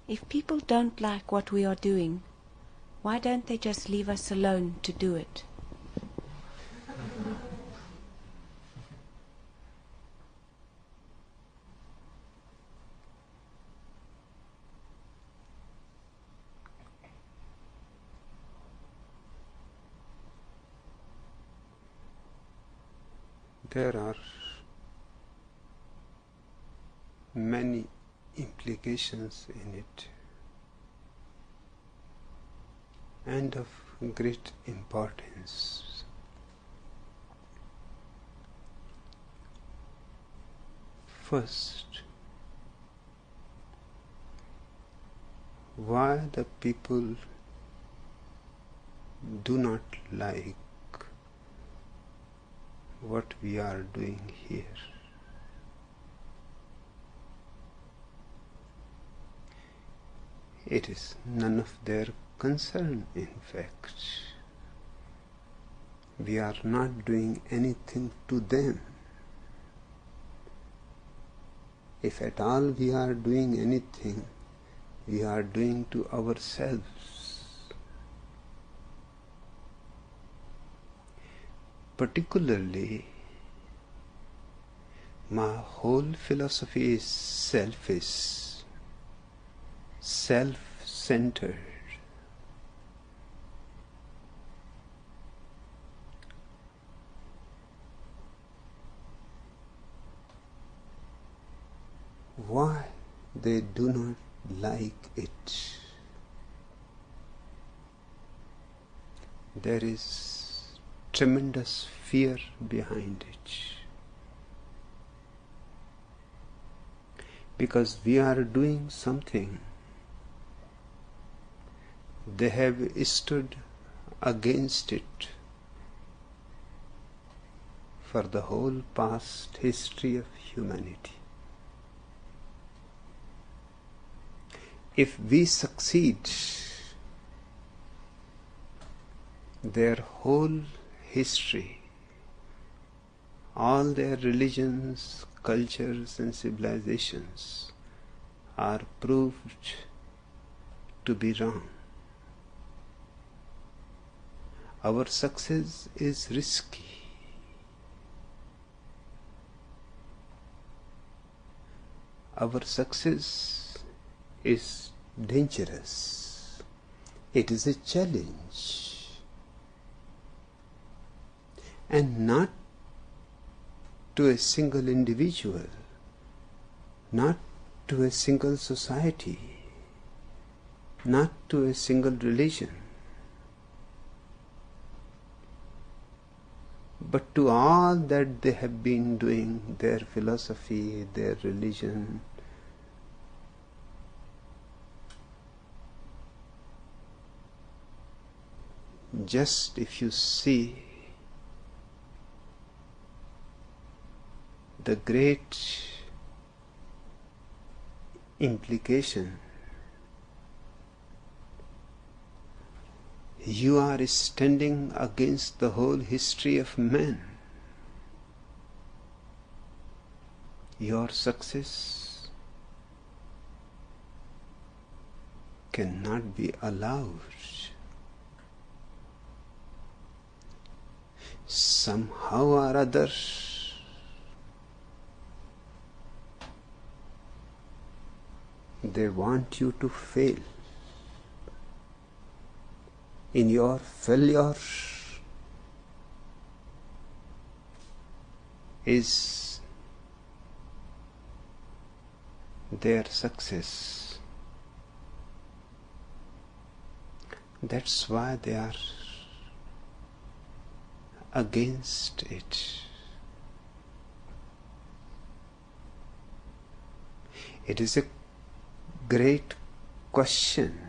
If people don't like what we are doing, why don't they just leave us alone to do it? There are many implications in it, and of great importance. First, why the people do not like what we are doing here. It is none of their concern, in fact. We are not doing anything to them. If at all we are doing anything, we are doing to ourselves. Particularly, my whole philosophy is selfish, self-centered. Why they do not like it? There is tremendous fear behind it. Because we are doing something, they have stood against it for the whole past history of humanity. If we succeed, their whole history, all their religions, cultures and civilizations are proved to be wrong. Our success is risky. Our success is dangerous. It is a challenge. And not to a single individual, not to a single society, not to a single religion, but to all that they have been doing, their philosophy, their religion. Just if you see the great implication, you are standing against the whole history of man. Your success cannot be allowed. Somehow or other, they want you to fail. In your failure is their success. That's why they are against it. It is a great question.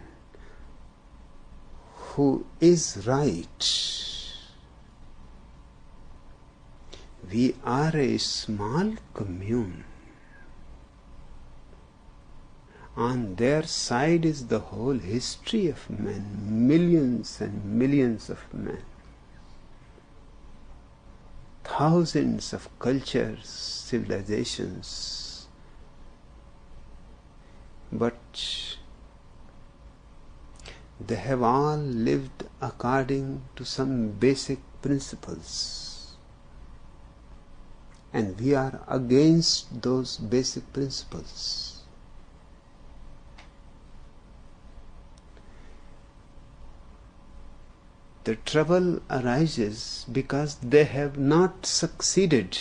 Who is right? We are a small commune. On their side is the whole history of men, millions and millions of men. Thousands of cultures, civilizations. But They have all lived according to some basic principles. And we are against those basic principles. The trouble arises because they have not succeeded.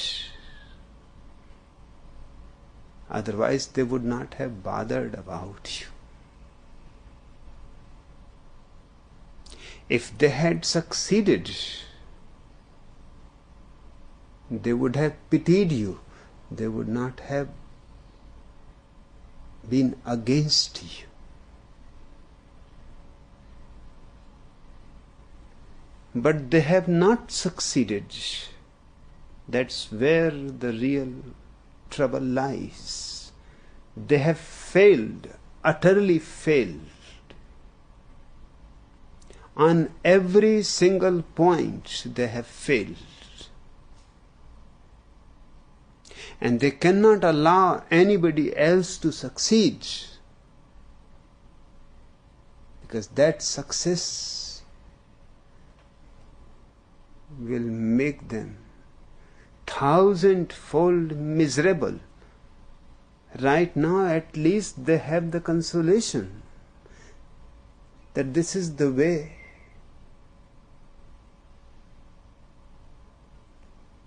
Otherwise, they would not have bothered about you. If they had succeeded, they would have pitied you. They would not have been against you. But they have not succeeded. That's where the real trouble lies. They have failed, utterly failed. On every single point they have failed. And they cannot allow anybody else to succeed, because that success will make them thousandfold miserable. Right now, at least they have the consolation that this is the way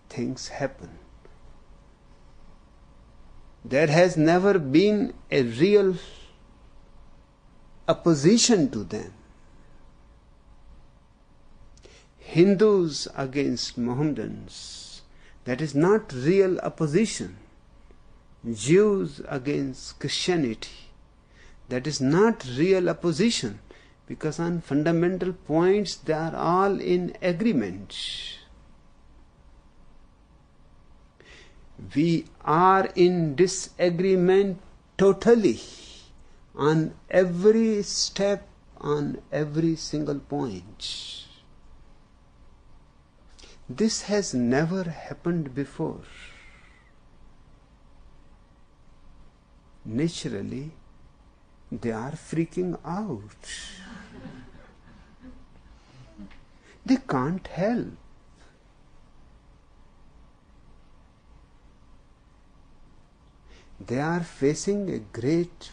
things happen. There has never been a real opposition to them. Hindus against Mohammedans, that is not real opposition. Jews against Christianity, that is not real opposition, because on fundamental points they are all in agreement. We are in disagreement totally on every step, on every single point. This has never happened before. Naturally, they are freaking out. They can't help. They are facing a great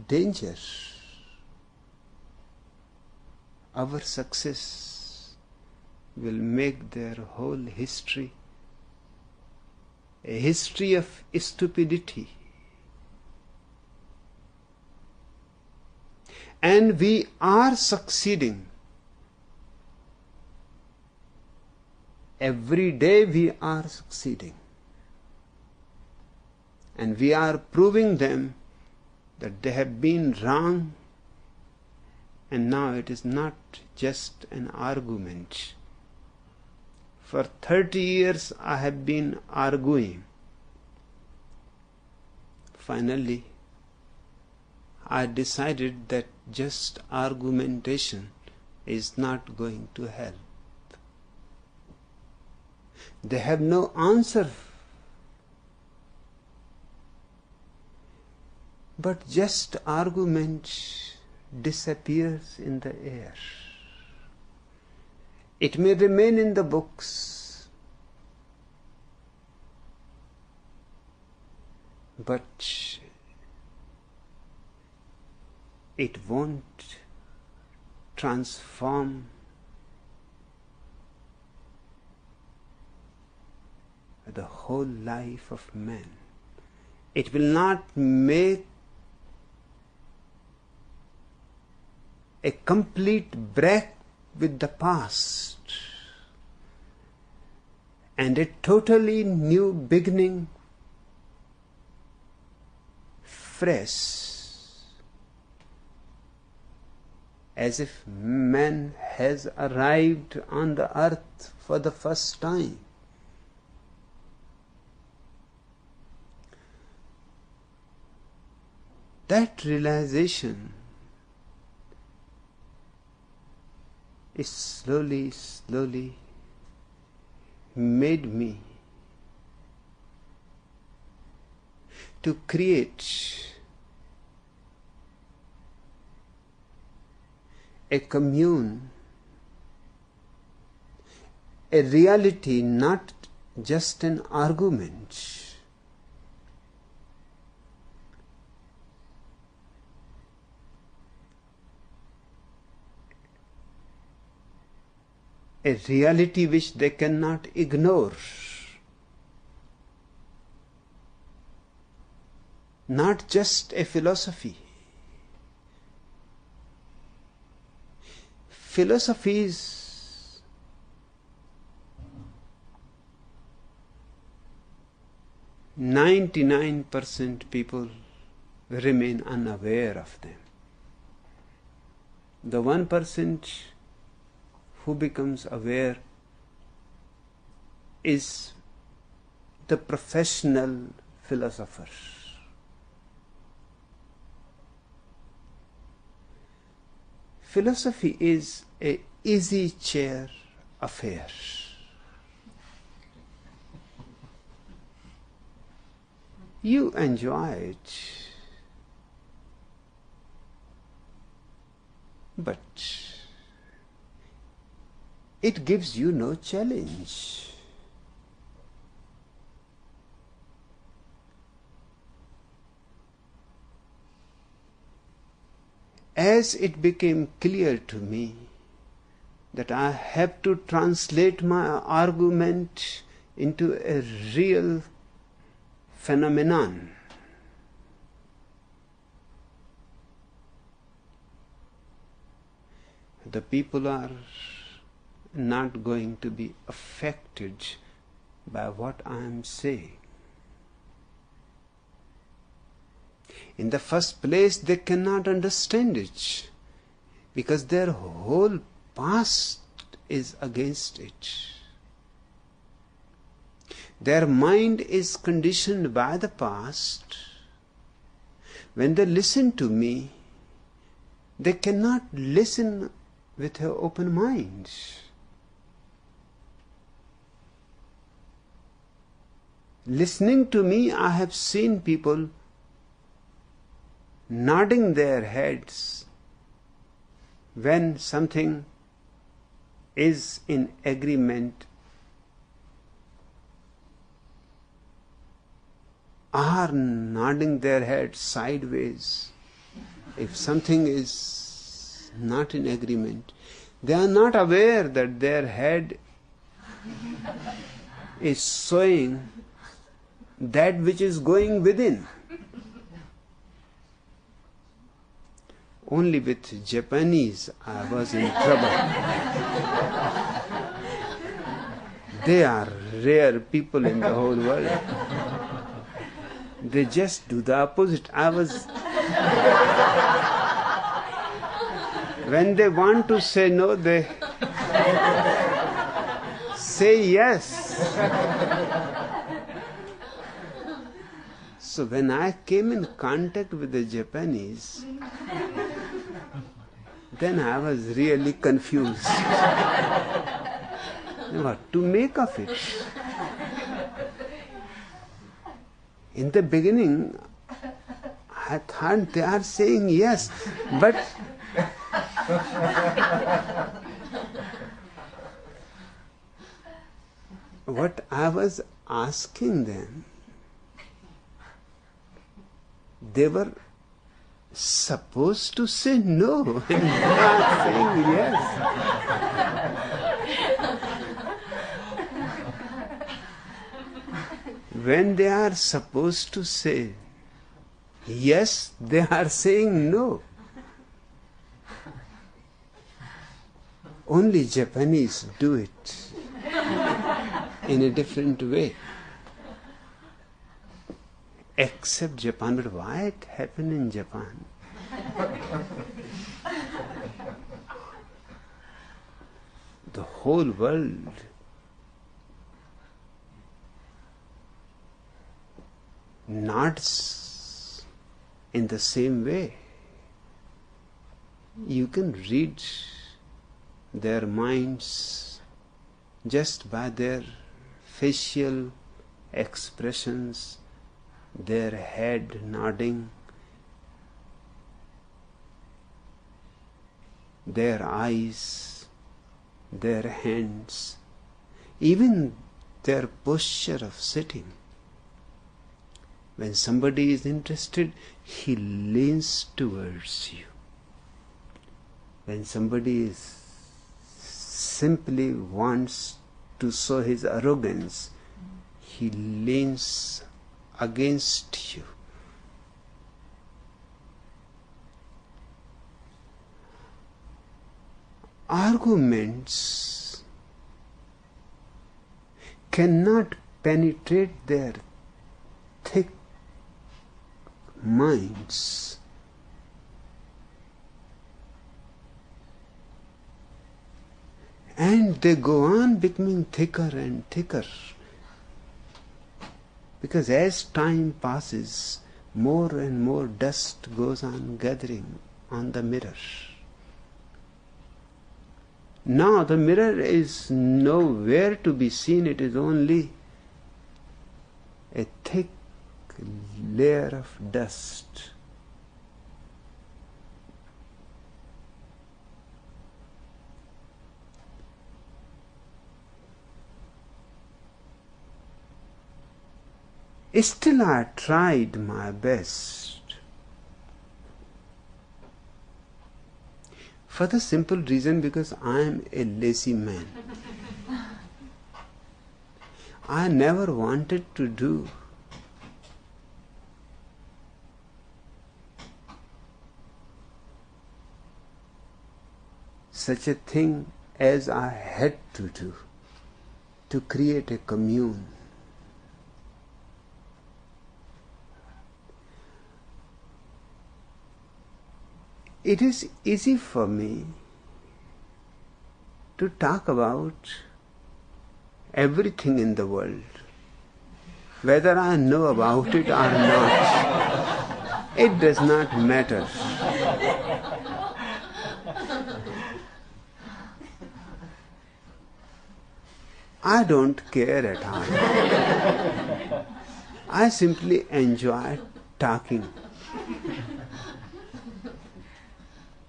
danger. Our success will make their whole history a history of stupidity. And we are succeeding. Every day we are succeeding. And we are proving them that they have been wrong, and now it is not just an argument. For 30 years I have been arguing. Finally, I decided that just argumentation is not going to help. They have no answer. But just argument disappears in the air. It may remain in the books, but it won't transform the whole life of man. It will not make a complete break with the past and a totally new beginning, fresh, as if man has arrived on the earth for the first time. That realization is slowly made me to create a commune, a reality, not just an argument. A reality which they cannot ignore. Not just a philosophy. Philosophies ,99% people remain unaware of them. The 1% who becomes aware is the professional philosopher. Philosophy is an easy chair affair. You enjoy it, but it gives you no challenge. As it became clear to me that I have to translate my argument into a real phenomenon, the people are not going to be affected by what I am saying. In the first place, they cannot understand it because their whole past is against it. Their mind is conditioned by the past. When they listen to me, they cannot listen with an open mind. Listening to me, I have seen people nodding their heads when something is in agreement, are nodding their heads sideways if something is not in agreement. They are not aware that their head is showing that which is going within. Only with Japanese I was in trouble. They are rare people in the whole world. They just do the opposite. When they want to say no, they say yes. So when I came in contact with the Japanese, then I was really confused. What to make of it? In the beginning, I thought they are saying yes, but what I was asking them, they were supposed to say no, and they are saying yes. When they are supposed to say yes, they are saying no. Only Japanese do it in a different way. Except Japan. But why it happened in Japan? The whole world nods in the same way. You can read their minds just by their facial expressions, their head nodding. their eyes, their hands, even their posture of sitting. When somebody is interested, he leans towards you. When somebody is simply wants to show his arrogance, he leans against you. Arguments cannot penetrate their thick minds. And they go on becoming thicker and thicker. Because as time passes, more and more dust goes on gathering on the mirror. Now the mirror is nowhere to be seen, it is only a thick layer of dust. Still I tried my best. For the simple reason because I am a lazy man. I never wanted to do such a thing as I had to do to create a commune. It is easy for me to talk about everything in the world, whether I know about it or not. It does not matter. I don't care at all. I simply enjoy talking.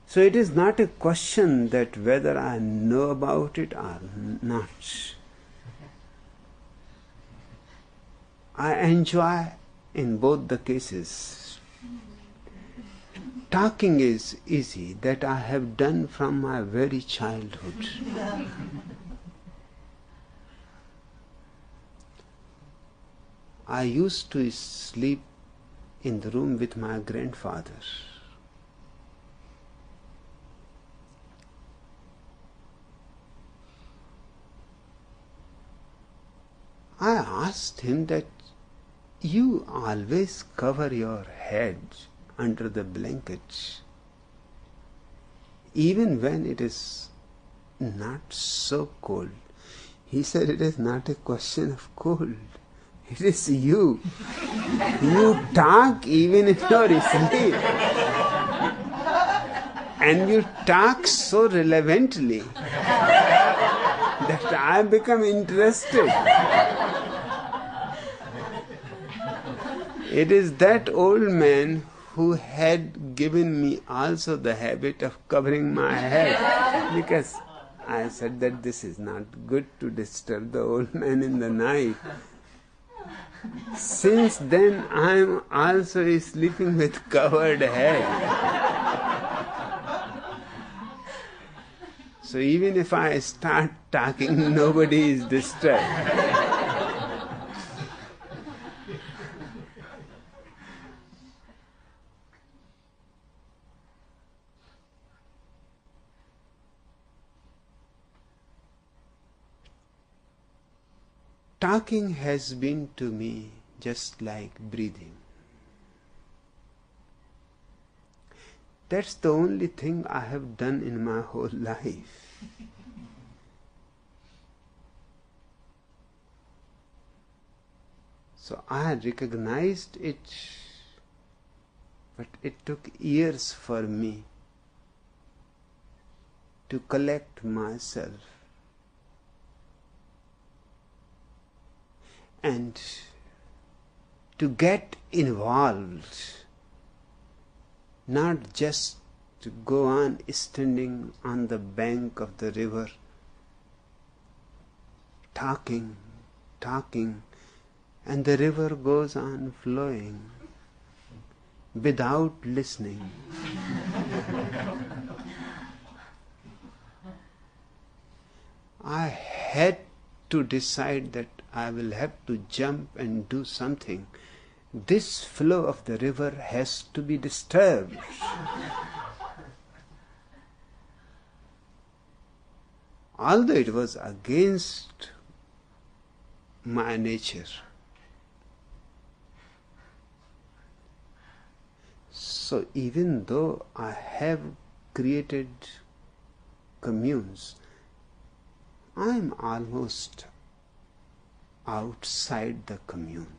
So it is not a question that whether I know about it or not. I enjoy in both the cases. Talking is easy, that I have done from my very childhood. I used to sleep in the room with my grandfather. I asked him that you always cover your head under the blanket, even when it is not so cold. He said, it is not a question of cold. It is you. You talk even in your sleep. And you talk so relevantly that I become interested. It is that old man who had given me also the habit of covering my head, because I said that this is not good to disturb the old man in the night. Since then I am also sleeping with covered head. So even if I start talking, nobody is disturbed. Talking has been to me just like breathing. That's the only thing I have done in my whole life. So I recognized it, but it took years for me to collect myself and to get involved, not just to go on standing on the bank of the river, talking, and the river goes on flowing without listening. I had to decide that I will have to jump and do something. This flow of the river has to be disturbed. Although it was against my nature. So even though I have created communes, I am almost outside the commune.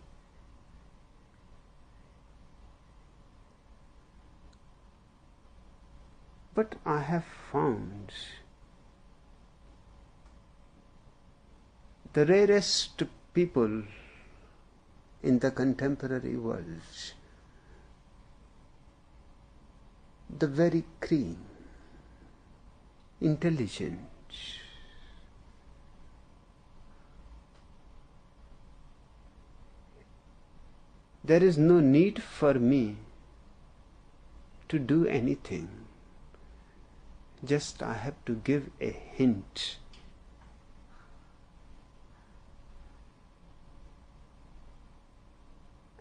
But I have found the rarest people in the contemporary world, the very clean, intelligent, there is no need for me to do anything. Just I have to give a hint.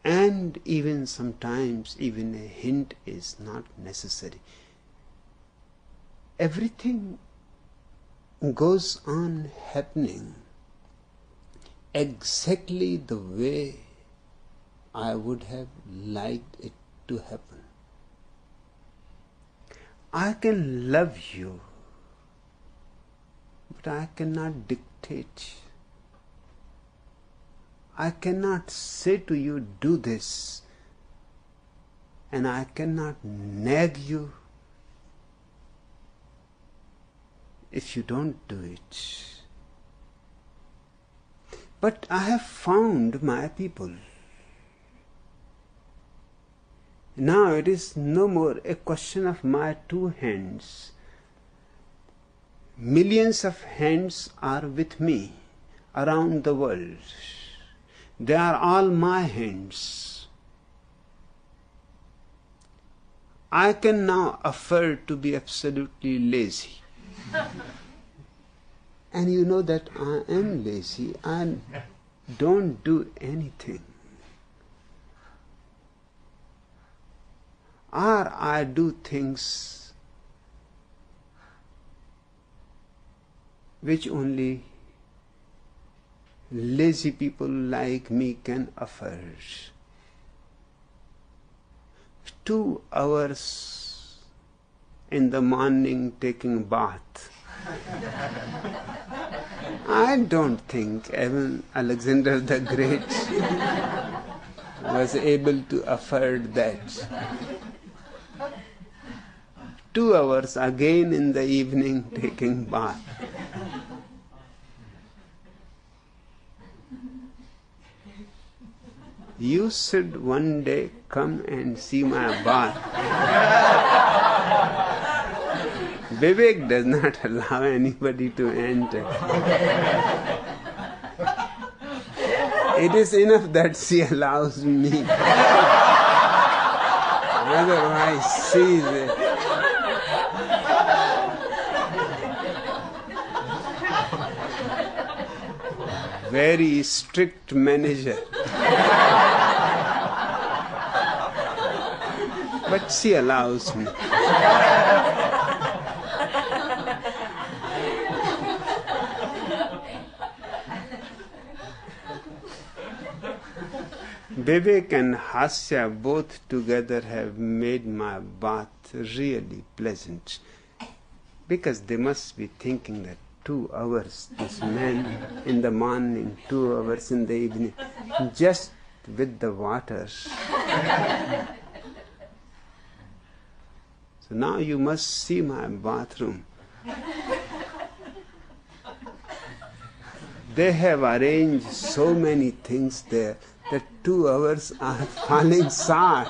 And even sometimes, even a hint is not necessary. Everything goes on happening exactly the way I would have liked it to happen. I can love you, but I cannot dictate. I cannot say to you, do this, and I cannot nag you if you don't do it. But I have found my people. Now it is no more a question of my two hands. Millions of hands are with me around the world. They are all my hands. I can now afford to be absolutely lazy. And you know that I am lazy. I don't do anything. Or I do things which only lazy people like me can afford. 2 hours in the morning taking bath. I don't think even Alexander the Great was able to afford that. 2 hours again in the evening taking bath. You should one day come and see my bath. Vivek does not allow anybody to enter. It is enough that she allows me. Otherwise, she is a very strict manager. But she allows me. Vivek and Hasya both together have made my bath really pleasant, because they must be thinking that 2 hours, this man in the morning, 2 hours in the evening, just with the water. So now you must see my bathroom. They have arranged so many things there that 2 hours are falling short.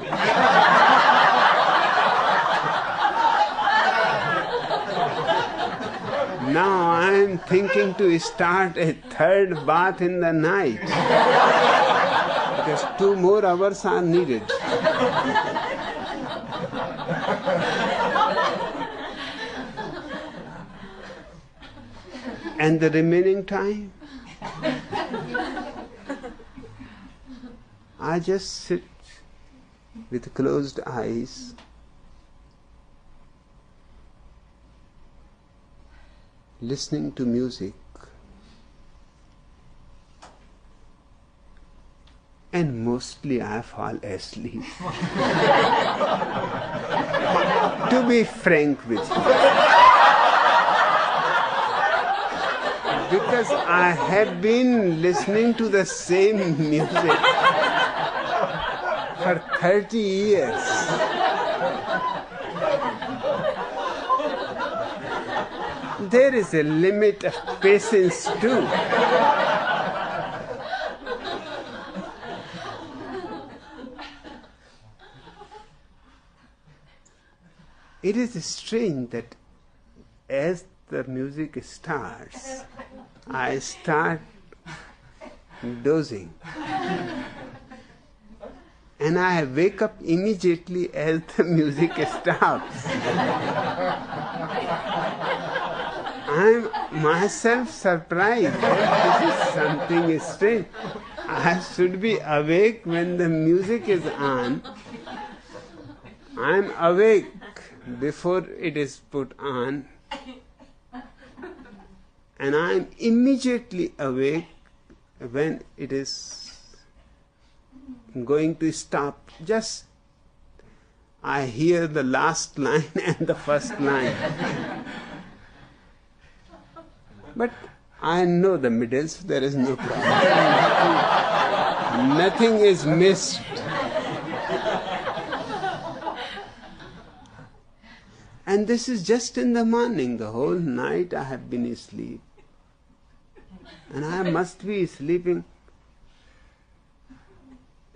Now I am thinking to start a third bath in the night because 2 more hours are needed. And the remaining time, I just sit with closed eyes listening to music, and mostly I fall asleep. To be frank with you, because I have been listening to the same music for 30 years. There is a limit of patience too. It is strange that as the music starts, I start dozing. And I wake up immediately as the music stops. I'm myself surprised that this is something strange. I should be awake when the music is on. I'm awake before it is put on. And I'm immediately awake when it is going to stop. Just I hear the last line and the first line. But I know the middles, there is no problem. Nothing is missed. And this is just in the morning. The whole night I have been asleep. And I must be sleeping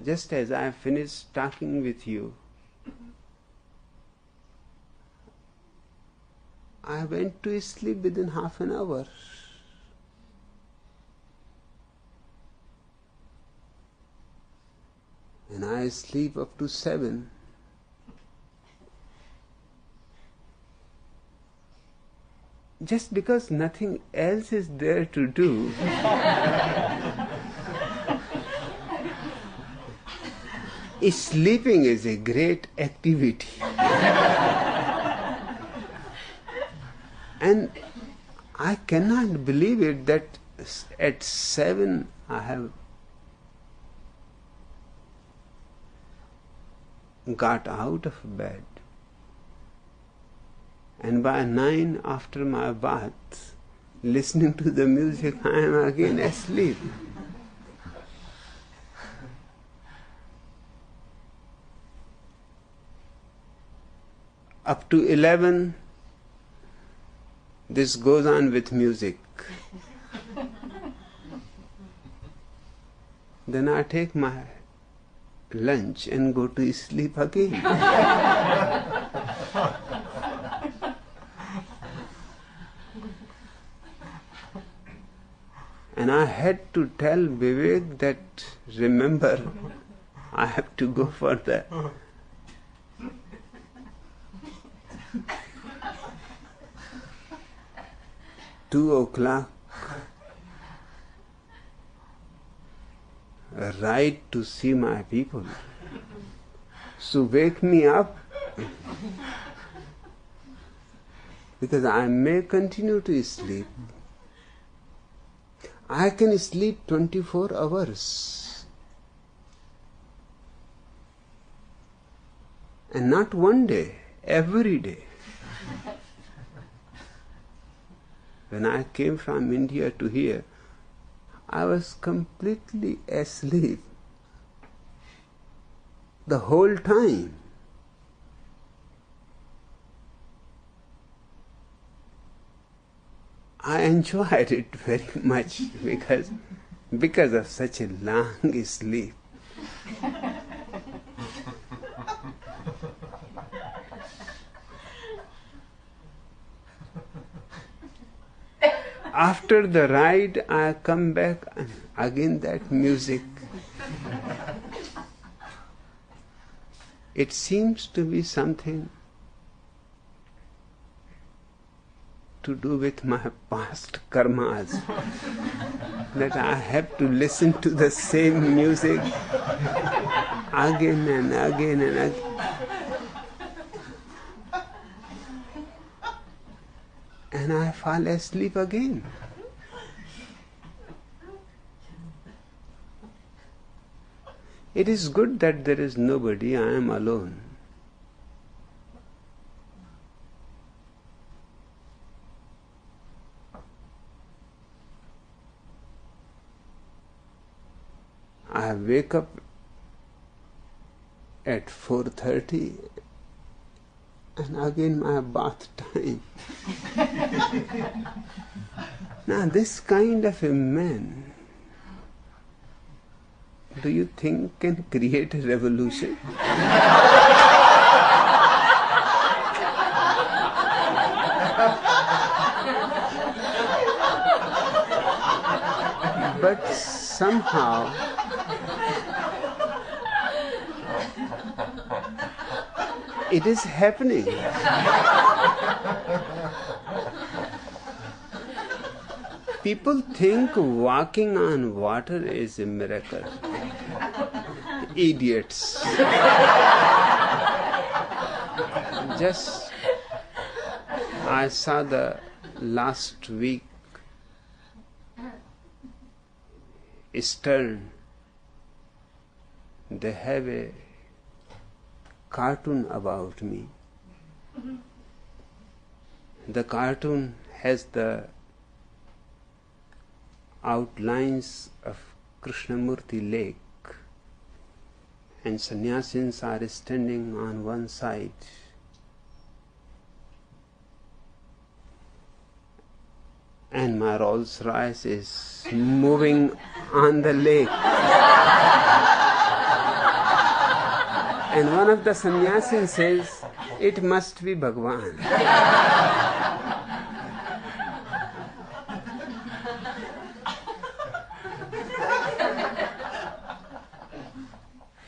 just as I finished talking with you. I went to sleep within half an hour. And I sleep up to 7. Just because nothing else is there to do. Sleeping is a great activity. And I cannot believe it that at 7 I have got out of bed. And by 9, after my bath, listening to the music, I am again asleep. Up to 11, this goes on with music. Then I take my lunch and go to sleep again. And I had to tell Vivek that, remember, I have to go for the 2:00 ride to see my people. So wake me up, because I may continue to sleep. I can sleep 24 hours. And not one day, every day. When I came from India to here, I was completely asleep the whole time. I enjoyed it very much because of such a long sleep. after the ride, I come back and again that music. It seems to be something to do with my past karmas, that I have to listen to the same music again and again and again. And I fall asleep again. It is good that there is nobody, I am alone. I wake up at 4:30 and again my bath time. Now this kind of a man, do you think can create a revolution? But somehow it is happening. People think walking on water is a miracle. Idiots. Just, I saw the last week Stern, they have a cartoon about me. The cartoon has the outlines of Krishnamurti Lake, and sannyasins are standing on one side, and my Rolls Royce is moving on the lake. And one of the sannyasins says, it must be Bhagwan.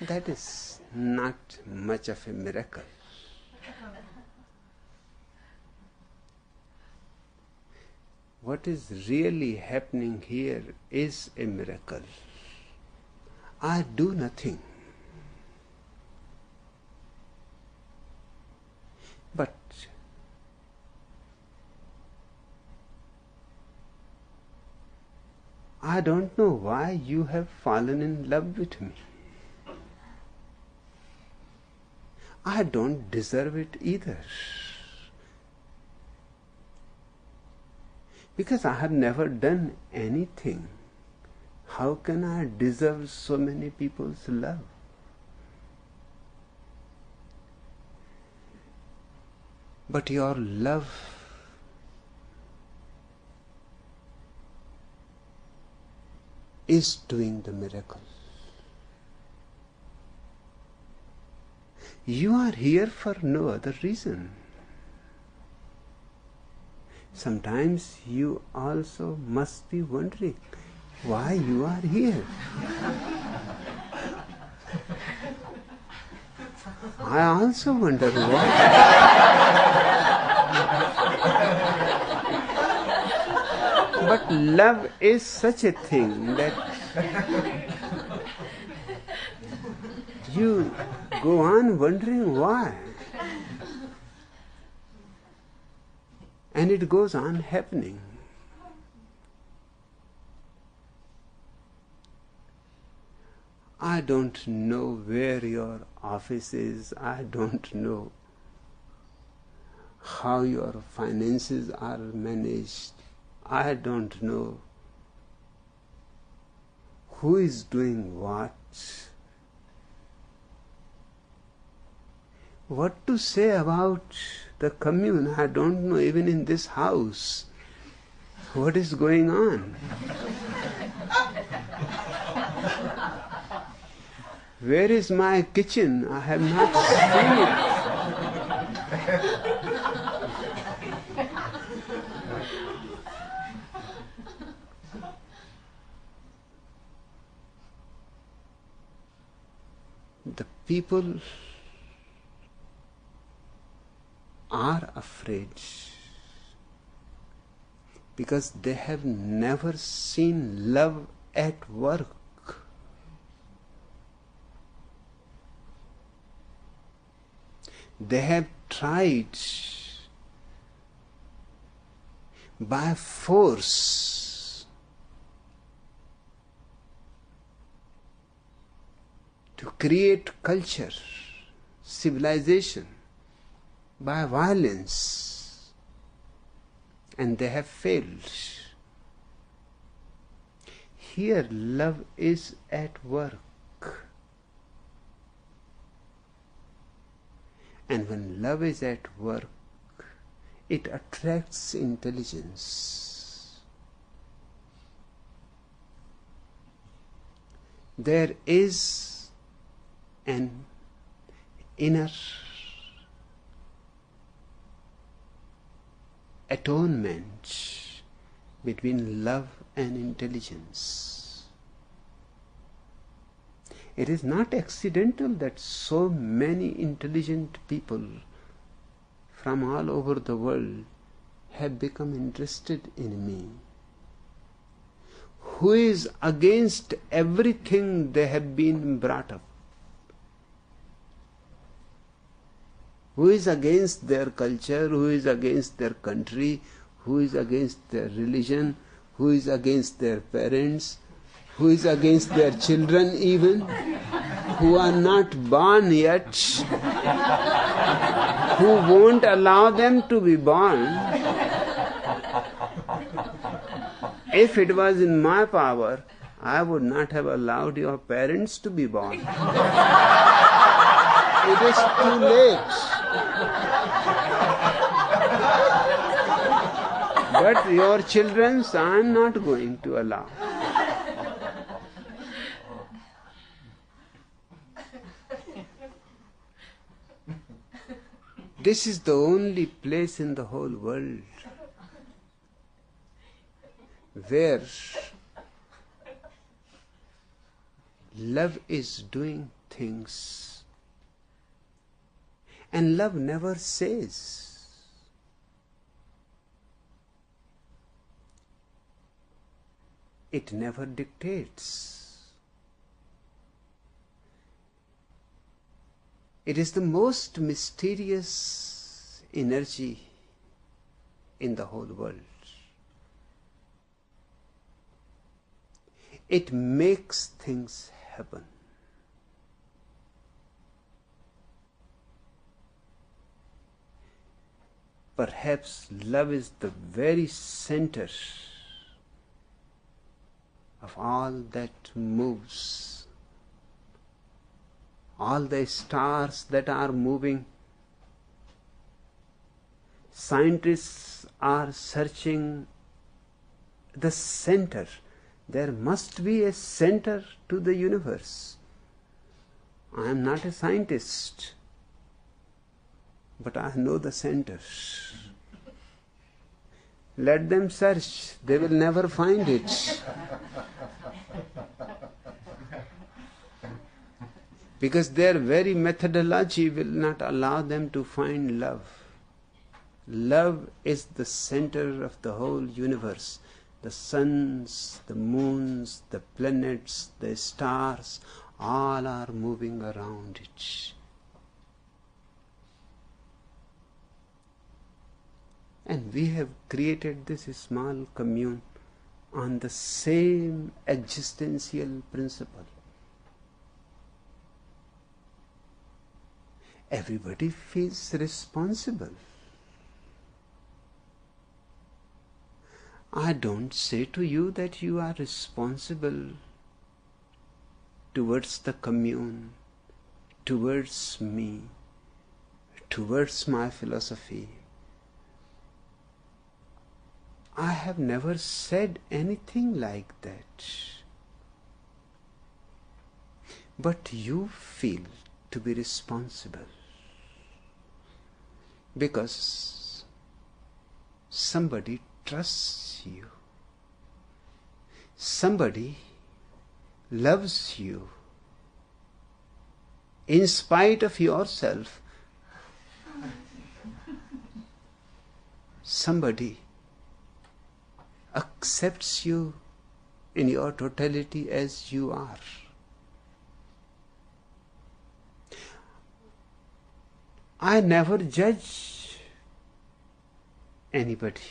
That is not much of a miracle. What is really happening here is a miracle. I do nothing. But I don't know why you have fallen in love with me. I don't deserve it either. Because I have never done anything. How can I deserve so many people's love? But your love is doing the miracle. You are here for no other reason. Sometimes you also must be wondering why you are here. I also wonder why. But love is such a thing that you go on wondering why. And it goes on happening. I don't know where your office is. I don't know how your finances are managed. I don't know who is doing what. What to say about the commune? I don't know, even in this house, what is going on. Where is my kitchen? I have not seen it. people are afraid because they have never seen love at work. They have tried by force to create culture, civilization, by violence, and they have failed. Here love is at work. And when love is at work, it attracts intelligence. There is an inner atonement between love and intelligence. It is not accidental that so many intelligent people from all over the world have become interested in me. Who is against everything they have been brought up? Who is against their culture? Who is against their country? Who is against their religion? Who is against their parents? Who is against their children even? Who are not born yet? Who won't allow them to be born? If it was in my power, I would not have allowed your parents to be born. It is too late. But your children, I am not going to allow. This is the only place in the whole world where love is doing things, and love never says. It never dictates. It is the most mysterious energy in the whole world. It makes things happen. Perhaps love is the very center of all that moves. All the stars that are moving. Scientists are searching the center. There must be a center to the universe. I am not a scientist, but I know the center. Let them search, they will never find it. Because their very methodology will not allow them to find love. Love is the center of the whole universe. The suns, the moons, the planets, the stars, all are moving around it. And we have created this small commune on the same existential principle. Everybody feels responsible. I don't say to you that you are responsible towards the commune, towards me, towards my philosophy. I have never said anything like that. But you feel to be responsible because somebody trusts you. Somebody loves you. in spite of yourself, somebody accepts you in your totality as you are. I never judge anybody.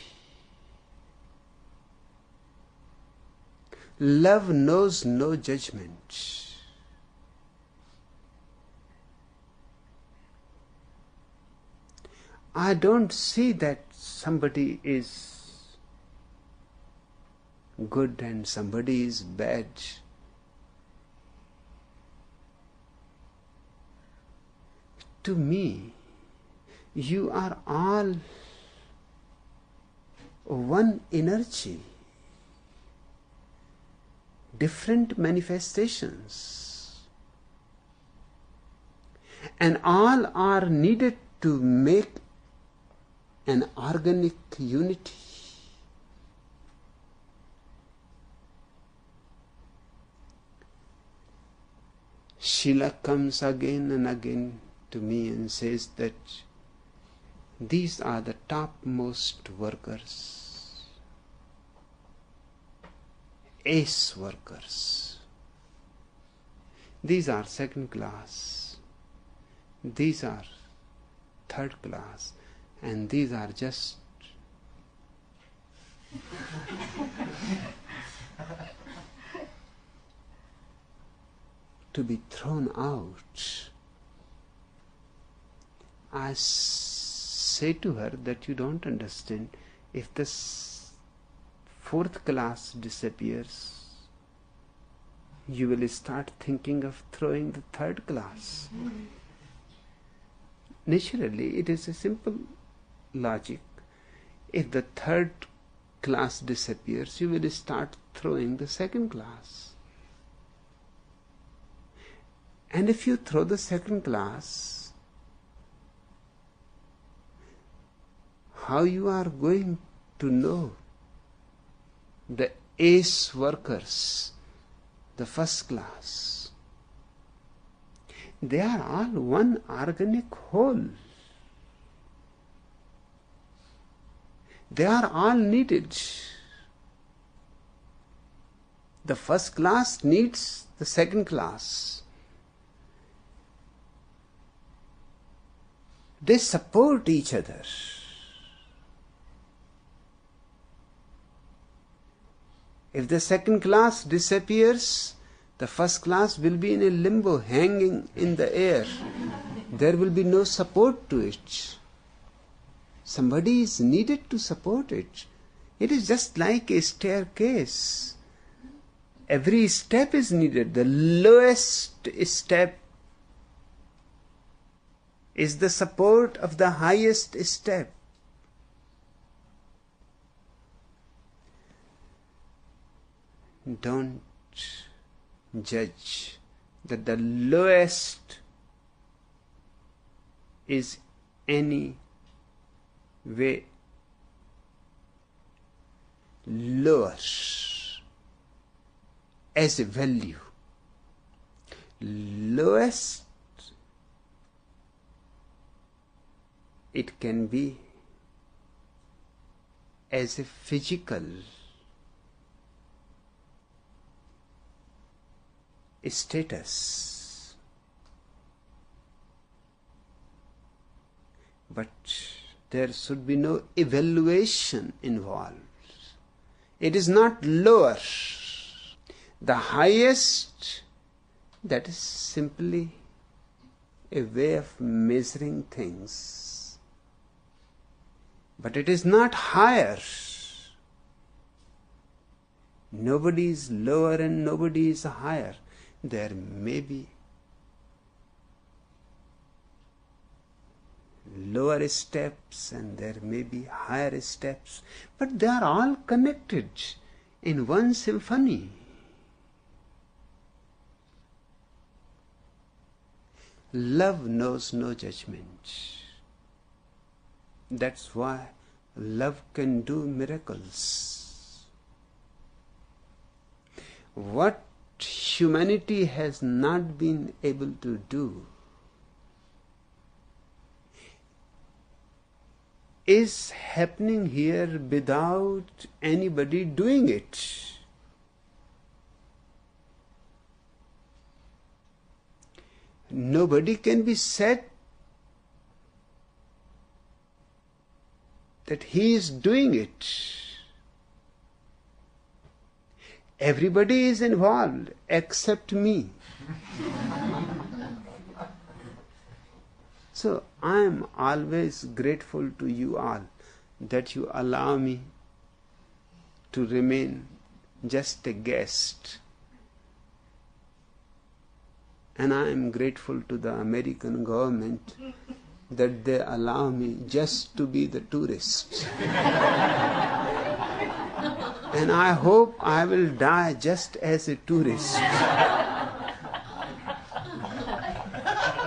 Love knows no judgment. I don't see that somebody is good and somebody is bad. To me, you are all one energy, different manifestations, and all are needed to make an organic unity. Sheila comes again and again to me and says that these are the topmost workers, ace workers. These are second class, these are third class, and these are just to be thrown out. I say to her that you don't understand. If the fourth class disappears, you will start thinking of throwing the third class. Naturally, it is a simple logic. If the third class disappears, you will start throwing the second class. And if you throw the second class, how you are going to know the ace workers, the first class? They are all one organic whole. They are all needed. The first class needs the second class. They support each other. If the second class disappears, the first class will be in a limbo, hanging in the air. There will be no support to it. Somebody is needed to support it. It is just like a staircase. Every step is needed. The lowest step is the support of the highest step. Don't judge that the lowest is any way lower as a value. Lowest, it can be as a physical status, but there should be no evaluation involved. It is not lower. The highest, that is simply a way of measuring things, but it is not higher. Nobody is lower and nobody is higher. There may be lower steps and there may be higher steps, but they are all connected in one symphony. Love knows no judgment. That's why love can do miracles. What humanity has not been able to do, is happening here without anybody doing it. Nobody can be said that he is doing it. Everybody is involved except me. So I am always grateful to you all that you allow me to remain just a guest. And I am grateful to the American government that they allow me just to be the tourist. And I hope I will die just as a tourist.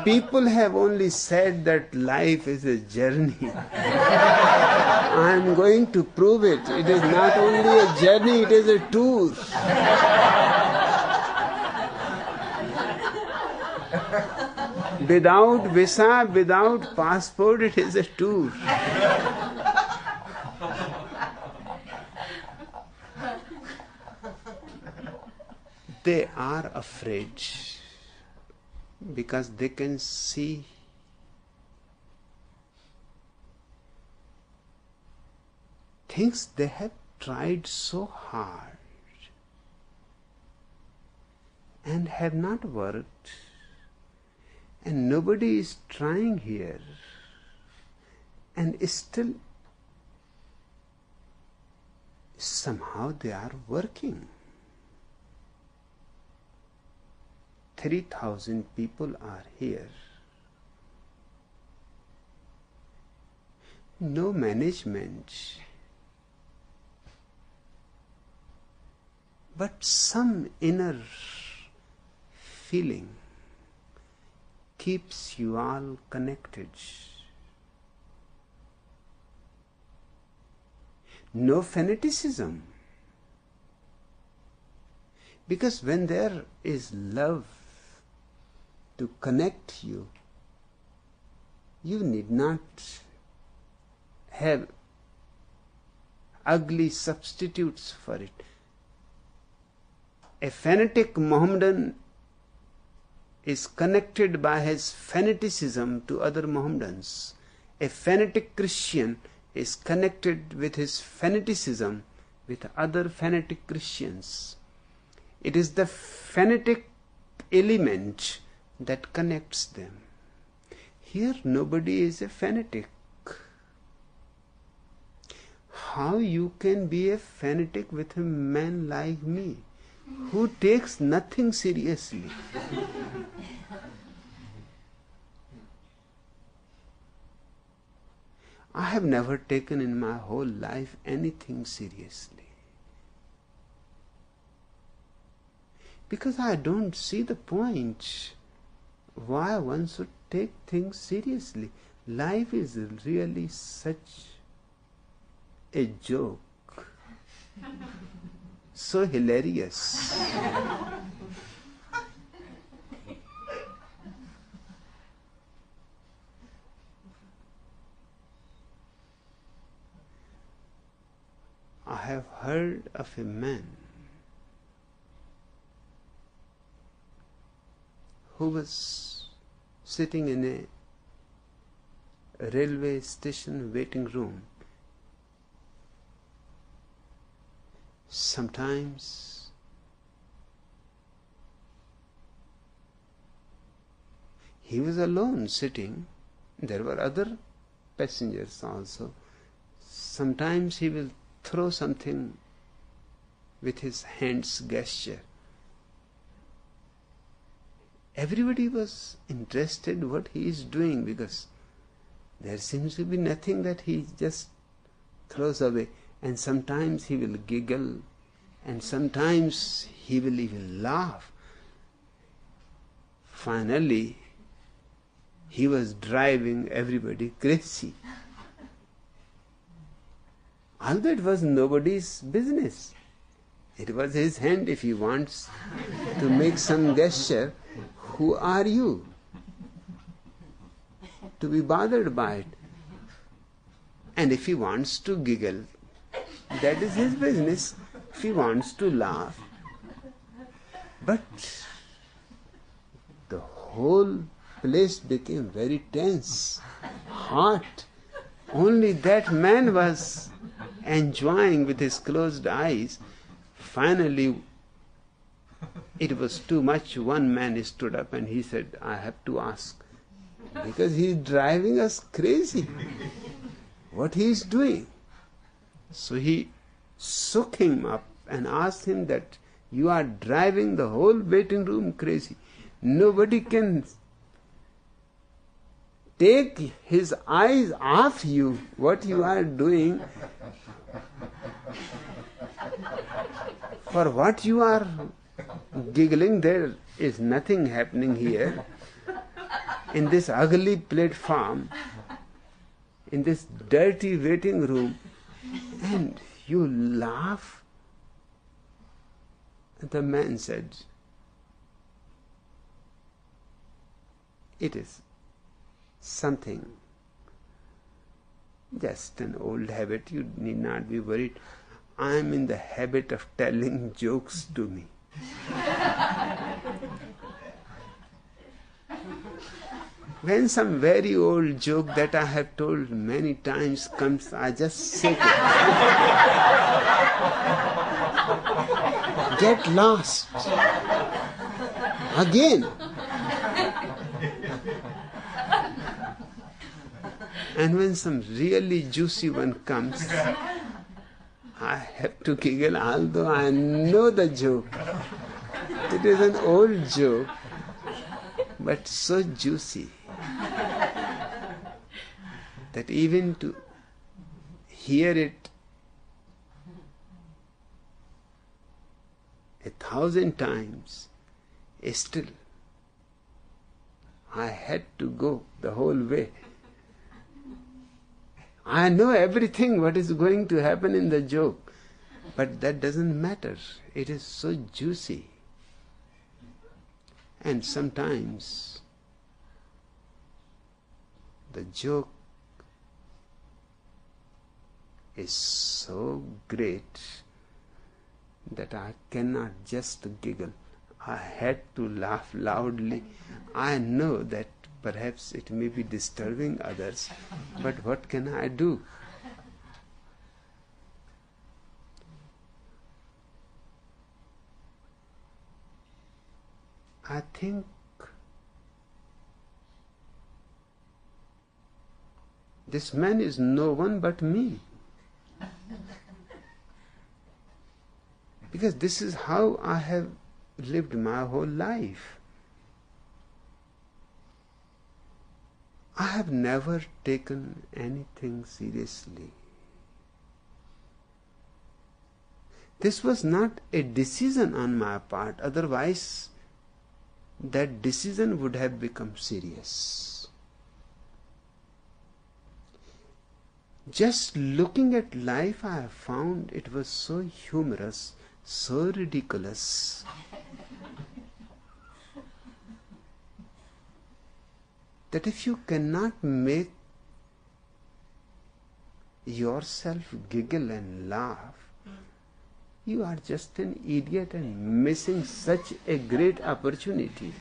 People have only said that life is a journey. I am going to prove it. It is not only a journey, it is a tour. Without visa, without passport, it is a tour. They are afraid because they can see things they have tried so hard and have not worked, and nobody is trying here, and still somehow they are working. 3,000 people are here. No management, but some inner feeling keeps you all connected. No fanaticism. Because when there is love to connect you, you need not have ugly substitutes for it. A fanatic Mohammedan is connected by his fanaticism to other Mohammedans. A fanatic Christian is connected with his fanaticism with other fanatic Christians. It is the fanatic element that connects them. Here nobody is a fanatic. How you can be a fanatic with a man like me, who takes nothing seriously? I have never taken in my whole life anything seriously. Because I don't see the point why one should take things seriously. Life is really such a joke. So hilarious. I have heard of a man who was sitting in a railway station waiting room. Sometimes he was alone sitting. There were other passengers also. Sometimes he will throw something with his hands gesture. Everybody was interested what he is doing, because there seems to be nothing that he just throws away. And sometimes he will giggle, and sometimes he will even laugh. Finally, he was driving everybody crazy. Although it was nobody's business. It was his hand. If he wants to make some gesture, who are you to be bothered by it? And if he wants to giggle, that is his business. If he wants to laugh. But the whole place became very tense, hot. Only that man was enjoying with his closed eyes. Finally, it was too much. One man stood up and he said, I have to ask, because he is driving us crazy. What he is doing? So he shook him up and asked him that you are driving the whole waiting room crazy. Nobody can take his eyes off you, what you are doing. For what you are giggling, there is nothing happening here. In this ugly platform, in this dirty waiting room, and you laugh. The man said, it is something, just an old habit, you need not be worried. I am in the habit of telling jokes to me. When some very old joke that I have told many times comes, I just say it. Get lost. Again. And when some really juicy one comes, I have to giggle, although I know the joke. It is an old joke, but so juicy that even to hear it 1,000 times, still I had to go the whole way. I know everything what is going to happen in the joke, but that doesn't matter. It is so juicy. And sometimes the joke is so great that I cannot just giggle. I had to laugh loudly. I know that perhaps it may be disturbing others, but what can I do? I think this man is no one but me. Because this is how I have lived my whole life. I have never taken anything seriously. This was not a decision on my part, otherwise that decision would have become serious. Just looking at life, I have found it was so humorous, so ridiculous. That if you cannot make yourself giggle and laugh, you are just an idiot and missing such a great opportunity.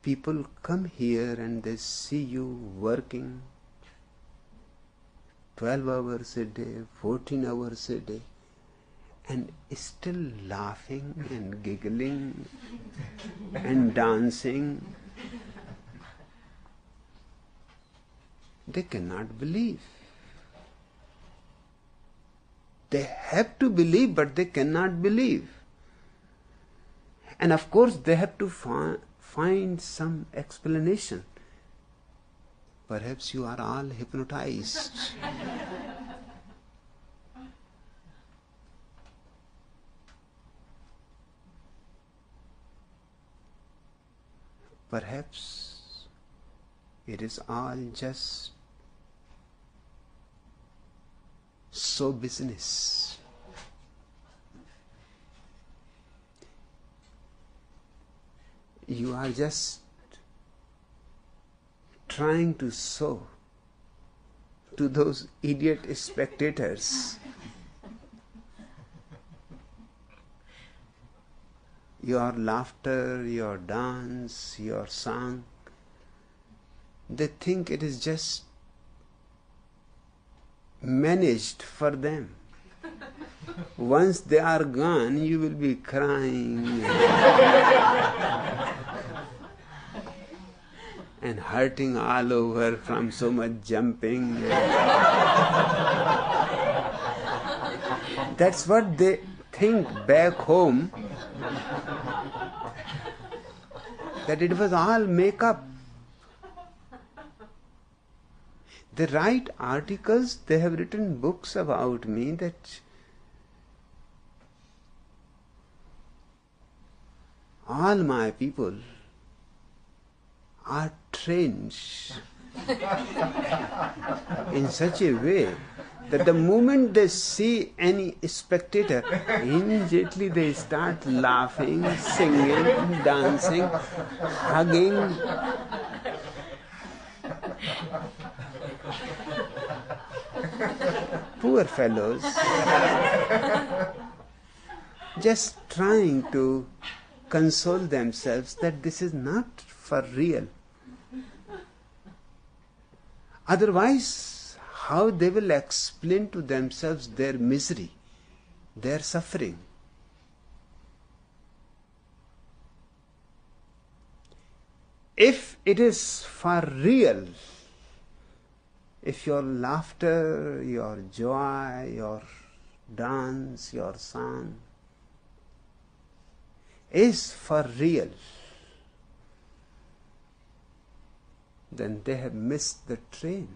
People come here and they see you working 12 hours a day, 14 hours a day, and still laughing and giggling and dancing. They cannot believe. They have to believe, but they cannot believe. And of course, they have to find some explanation. Perhaps you are all hypnotized. Perhaps it is all just show business. You are just trying to show to those idiot spectators your laughter, your dance, your song. They think it is just managed for them. Once they are gone, you will be crying and hurting all over from so much jumping. That's what they think back home, that it was all make-up. They write articles, they have written books about me that all my people are trained in such a way that the moment they see any spectator, immediately they start laughing, singing, dancing, hugging. Poor fellows, just trying to console themselves that this is not for real. Otherwise, how they will explain to themselves their misery, their suffering? If it is for real, if your laughter, your joy, your dance, your song is for real, then they have missed the train.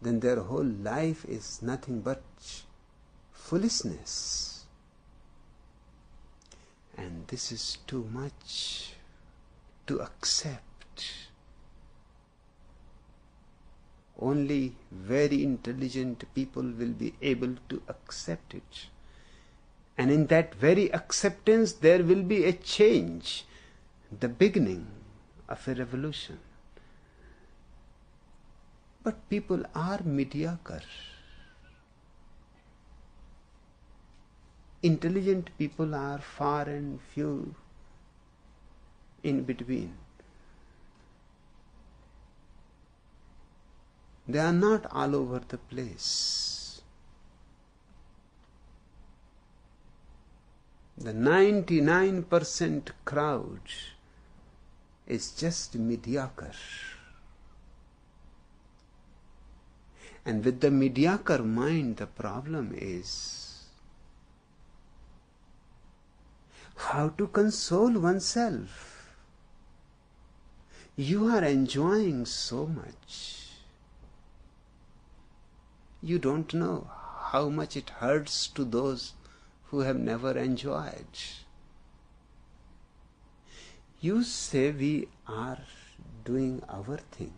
Then their whole life is nothing but foolishness. And this is too much to accept. Only very intelligent people will be able to accept it. And in that very acceptance there will be a change, the beginning of a revolution. But people are mediocre. Intelligent people are far and few in between. They are not all over the place. The 99% crowd is just mediocre. And with the mediocre mind, the problem is how to console oneself. You are enjoying so much. You don't know how much it hurts to those who have never enjoyed. You say we are doing our thing.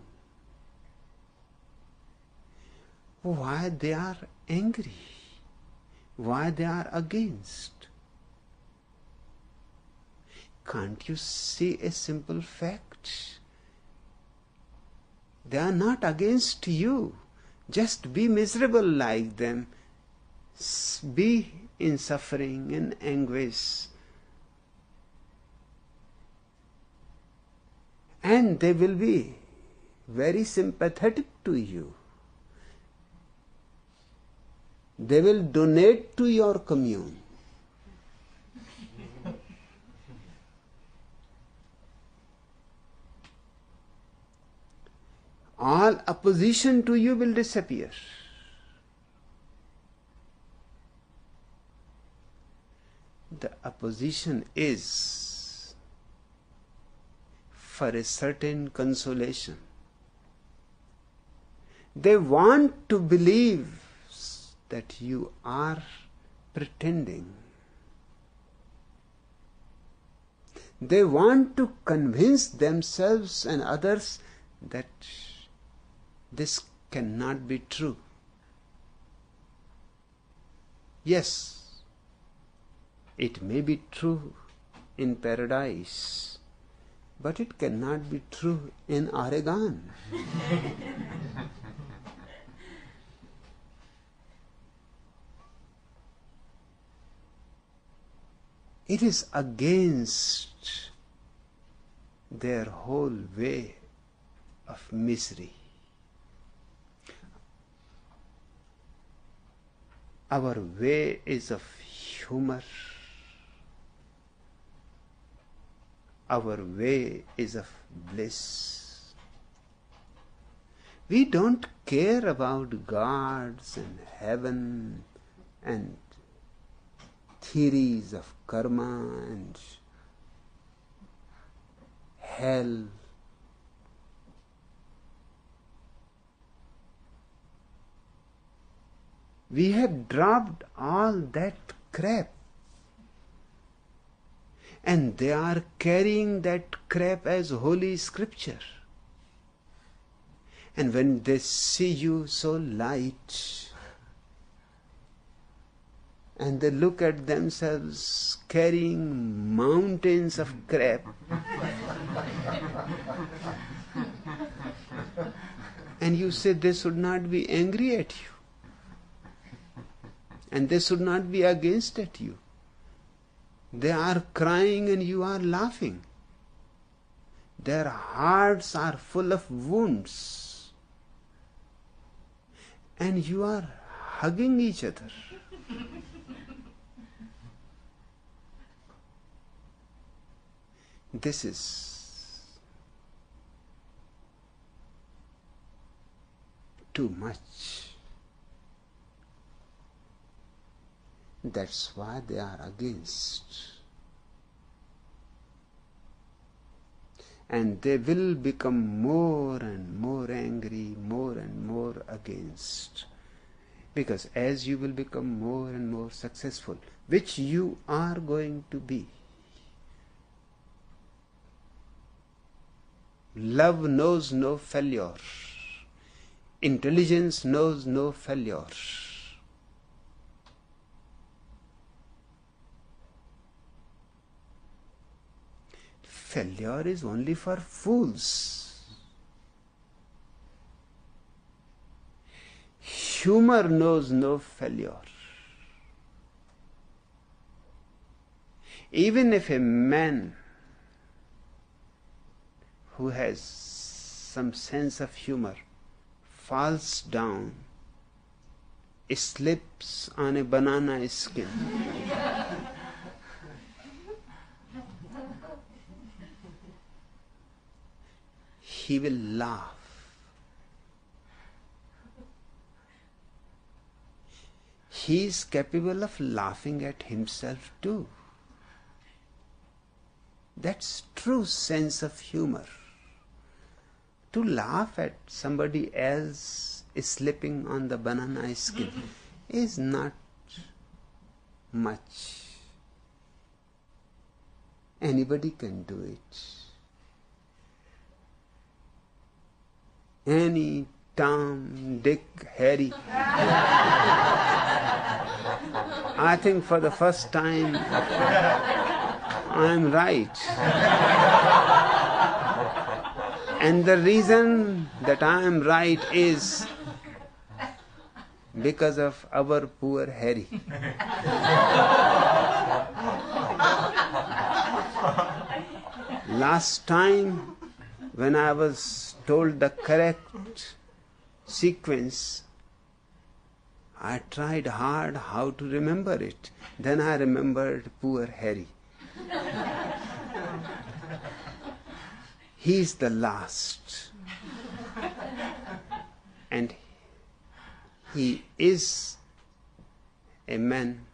Why they are angry? Why they are against? Can't you see a simple fact? They are not against you. Just be miserable like them. Be in suffering and anguish. And they will be very sympathetic to you. They will donate to your commune. All opposition to you will disappear. The opposition is for a certain consolation. They want to believe that you are pretending. They want to convince themselves and others that this cannot be true. Yes, it may be true in paradise, But it cannot be true in Oregon. It is against their whole way of misery. Our way is of humor. Our way is of bliss. We don't care about gods and heaven and theories of karma and hell. We have dropped all that crap, and they are carrying that crap as holy scripture. And when they see you so light, and they look at themselves carrying mountains of crap, and you say they should not be angry at you, and they should not be against at you. They are crying and you are laughing. Their hearts are full of wounds, and you are hugging each other. This is too much. That's why they are against. And they will become more and more angry, more and more against. Because as you will become more and more successful, which you are going to be, love knows no failure. Intelligence knows no failure. Failure is only for fools. Humor knows no failure. Even if a man who has some sense of humor falls down, slips on a banana skin, he will laugh. He is capable of laughing at himself too. That's true sense of humor. To laugh at somebody else slipping on the banana skin is not much. Anybody can do it. Any Tom, Dick, Harry. I think for the first time I'm right. And the reason that I am right is because of our poor Harry. Last time when I was told the correct sequence, I tried hard how to remember it. Then I remembered poor Harry. He is the last. And he is a man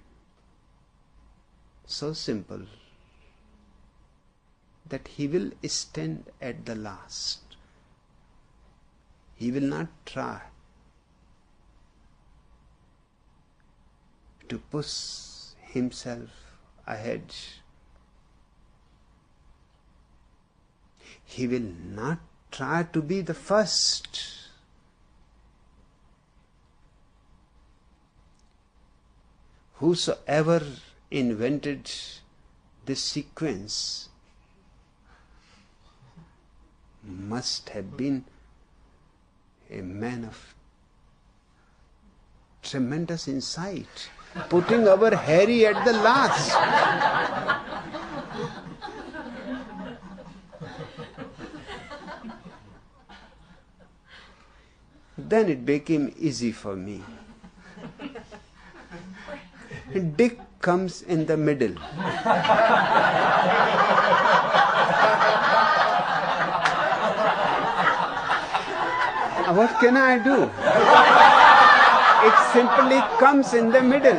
so simple that he will stand at the last. He will not try to push himself ahead. He will not try to be the first. Whosoever invented this sequence must have been a man of tremendous insight, putting our Harry at the last. Then it became easy for me. Dick comes in the middle. What can I do? It simply comes in the middle.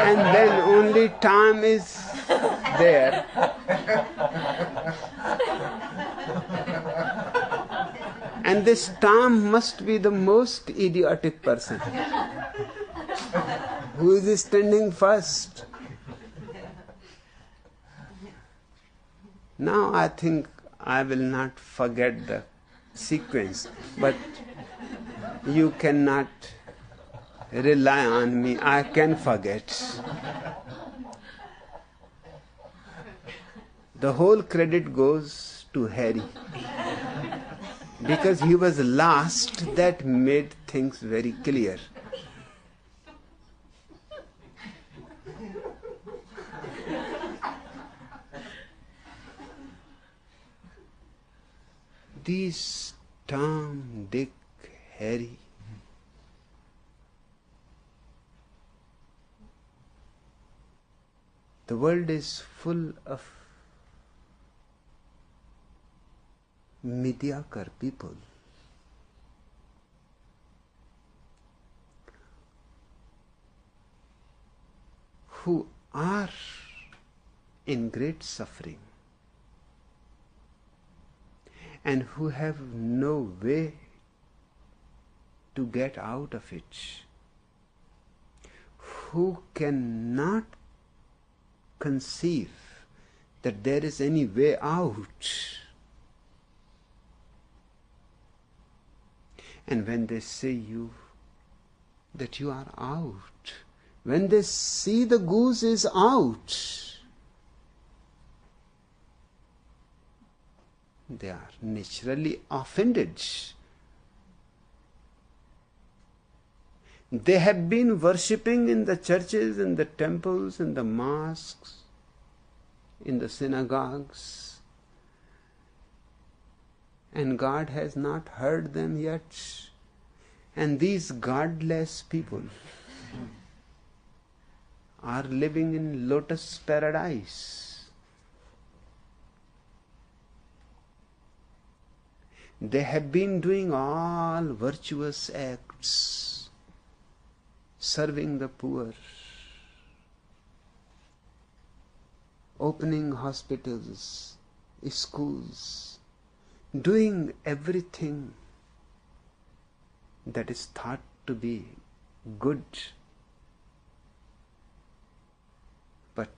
And then only Tom is there. And this Tom must be the most idiotic person. Who is standing first? Now I think I will not forget the sequence, but you cannot rely on me. I can forget. The whole credit goes to Harry. Because he was last, that made things very clear. These Tom, Dick, Harry, the world is full of mediocre people. Who are in great suffering and who have no way to get out of it, who cannot conceive that there is any way out. And when they say you that you are out, when they see the goose is out, they are naturally offended. They have been worshipping in the churches, in the temples, in the mosques, in the synagogues, and God has not heard them yet. And these godless people are living in lotus paradise. They have been doing all virtuous acts, serving the poor, opening hospitals, schools, doing everything that is thought to be good. But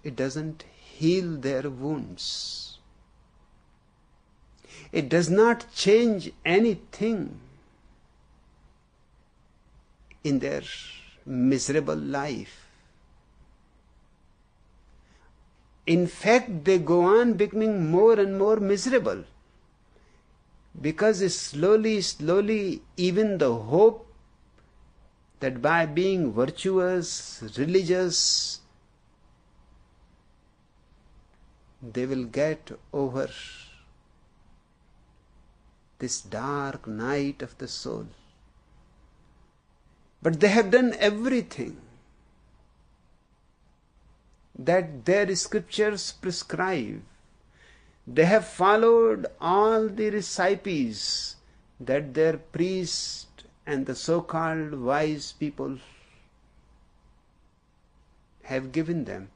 it doesn't heal their wounds. It does not change anything in their miserable life. In fact, they go on becoming more and more miserable, because slowly, even the hope that by being virtuous, religious, they will get over this dark night of the soul. But they have done everything that their scriptures prescribe. They have followed all the recipes that their priests and the so-called wise people have given them.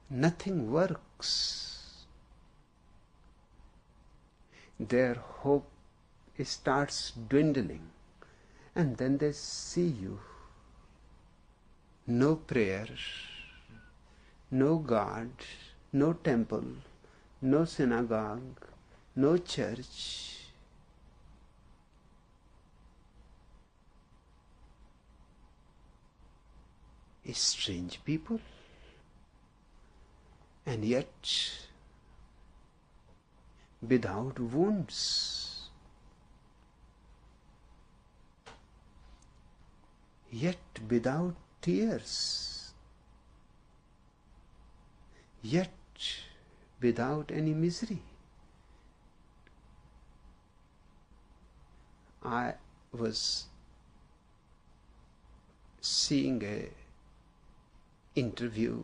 Nothing works. Their hope starts dwindling, and then they see you. No prayer, no God, no temple, no synagogue, no church. strange people, and yet without wounds, yet without tears, yet without any misery. I was seeing a interview.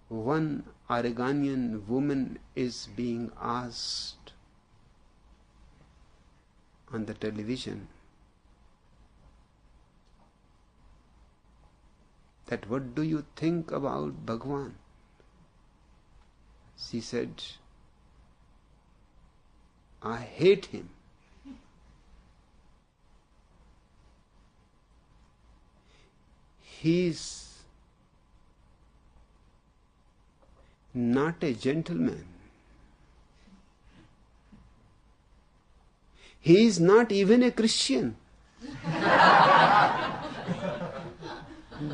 One Oregonian woman is being asked on the television that, what do you think about Bhagwan? She said, I hate him. He's not a gentleman. He is not even a Christian.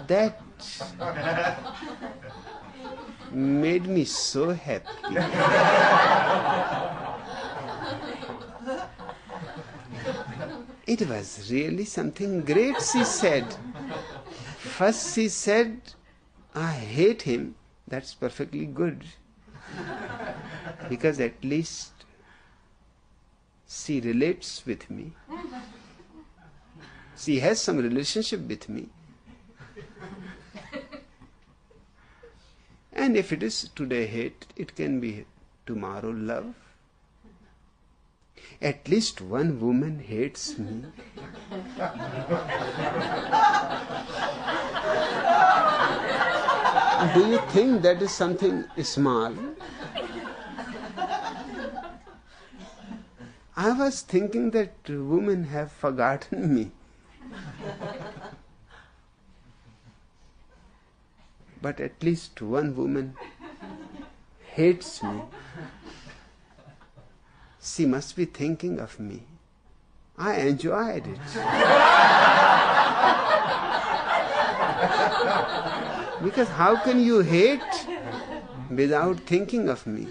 That made me so happy. It was really something great, she said. First she said, I hate him. That's perfectly good. Because at least she relates with me. She has some relationship with me. And if it is today hate, it can be tomorrow love. At least one woman hates me. Do you think that is something small? I was thinking that women have forgotten me. But at least one woman hates me. She must be thinking of me. I enjoyed it. Because how can you hate without thinking of me?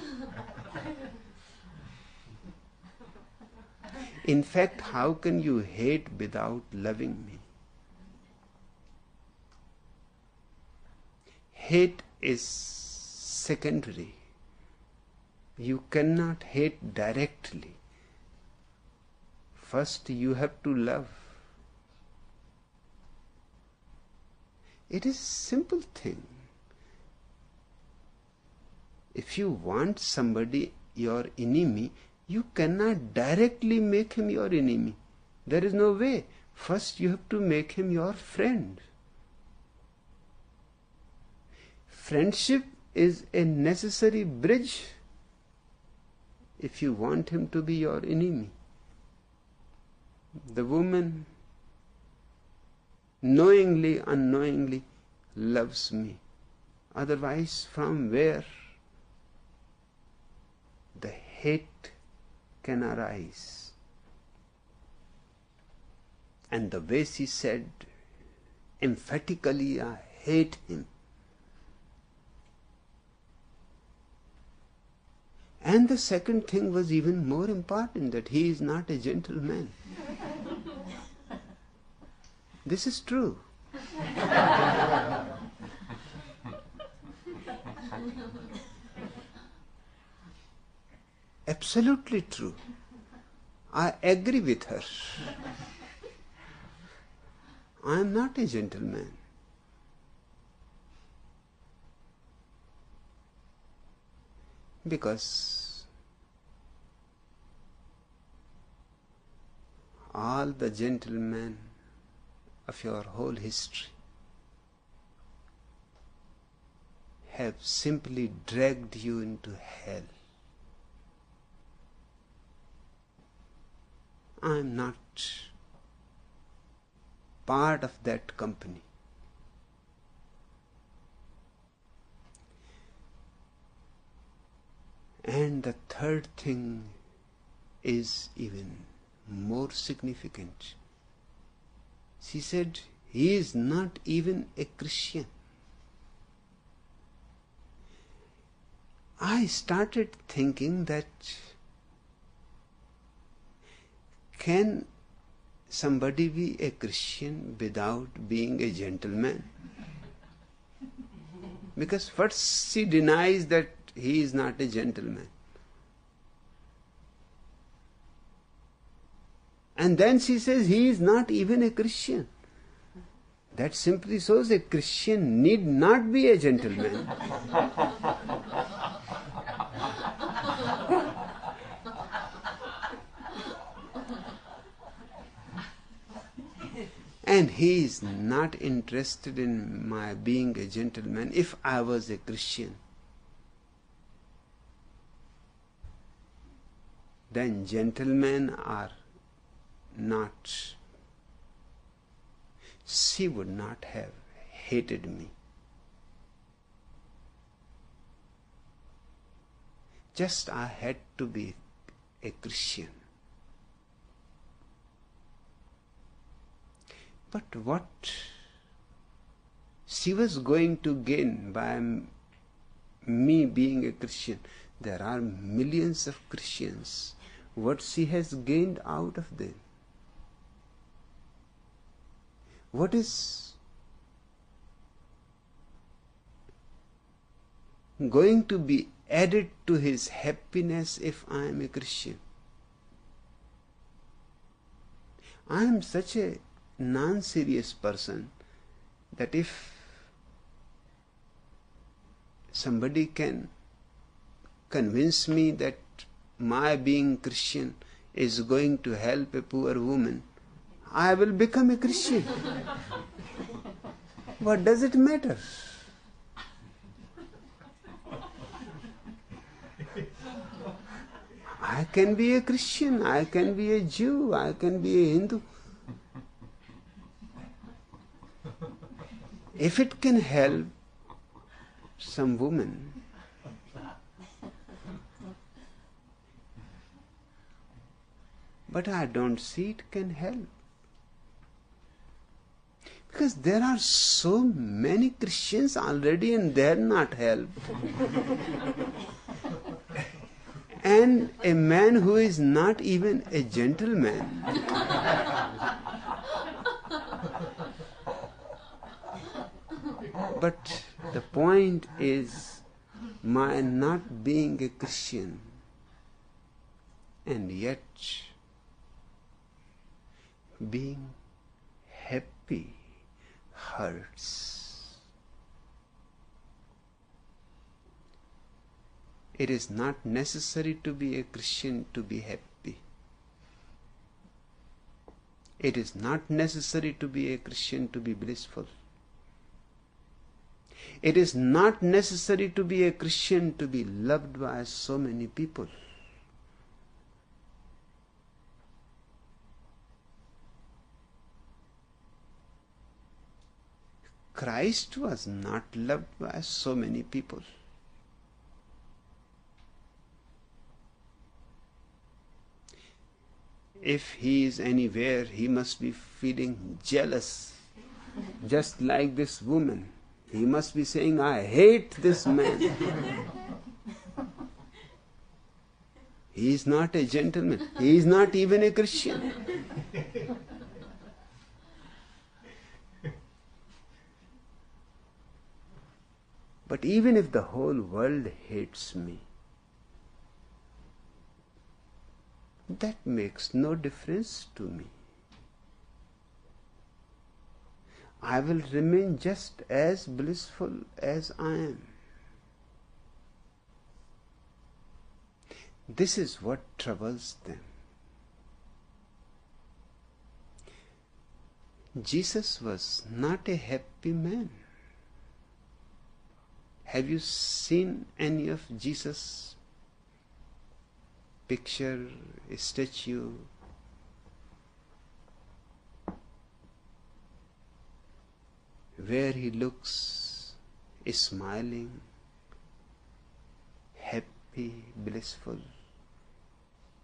In fact, how can you hate without loving me? Hate is secondary. You cannot hate directly. First you have to love. It is a simple thing. If you want somebody your enemy, you cannot directly make him your enemy. There is no way. First you have to make him your friend. Friendship is a necessary bridge if you want him to be your enemy. The woman knowingly, unknowingly loves me. Otherwise, from where the hate can arise? And the way she said emphatically, I hate him. And the second thing was even more important, that he is not a gentleman. This is true. Absolutely true. I agree with her. I am not a gentleman. Because all the gentlemen of your whole history have simply dragged you into hell. I am not part of that company. And the third thing is even more significant. She said, he is not even a Christian. I started thinking that can somebody be a Christian without being a gentleman? Because first she denies that he is not a gentleman. And then she says he is not even a Christian. That simply shows a Christian need not be a gentleman. And he is not interested in my being a gentleman if I was a Christian. Then gentlemen are not. She would not have hated me. Just I had to be a Christian. But what she was going to gain by me being a Christian? There are millions of Christians. What she has gained out of them? What is going to be added to his happiness if I am a Christian? I am such a non-serious person that if somebody can convince me that my being Christian is going to help a poor woman, I will become a Christian. What does it matter? I can be a Christian, I can be a Jew, I can be a Hindu. If it can help some woman, but I don't see it can help. Because there are so many Christians already and they are not helped. And a man who is not even a gentleman but the point is my not being a Christian, and yet being happy hurts. It is not necessary to be a Christian to be happy. It is not necessary to be a Christian to be blissful. It is not necessary to be a Christian to be loved by so many people. Christ was not loved by so many people. If he is anywhere, he must be feeling jealous, just like this woman. He must be saying, I hate this man. He is not a gentleman. He is not even a Christian. But even if the whole world hates me, that makes no difference to me. I will remain just as blissful as I am. This is what troubles them. Jesus was not a happy man. Have you seen any of Jesus' picture, a statue? Where he looks smiling, happy, blissful.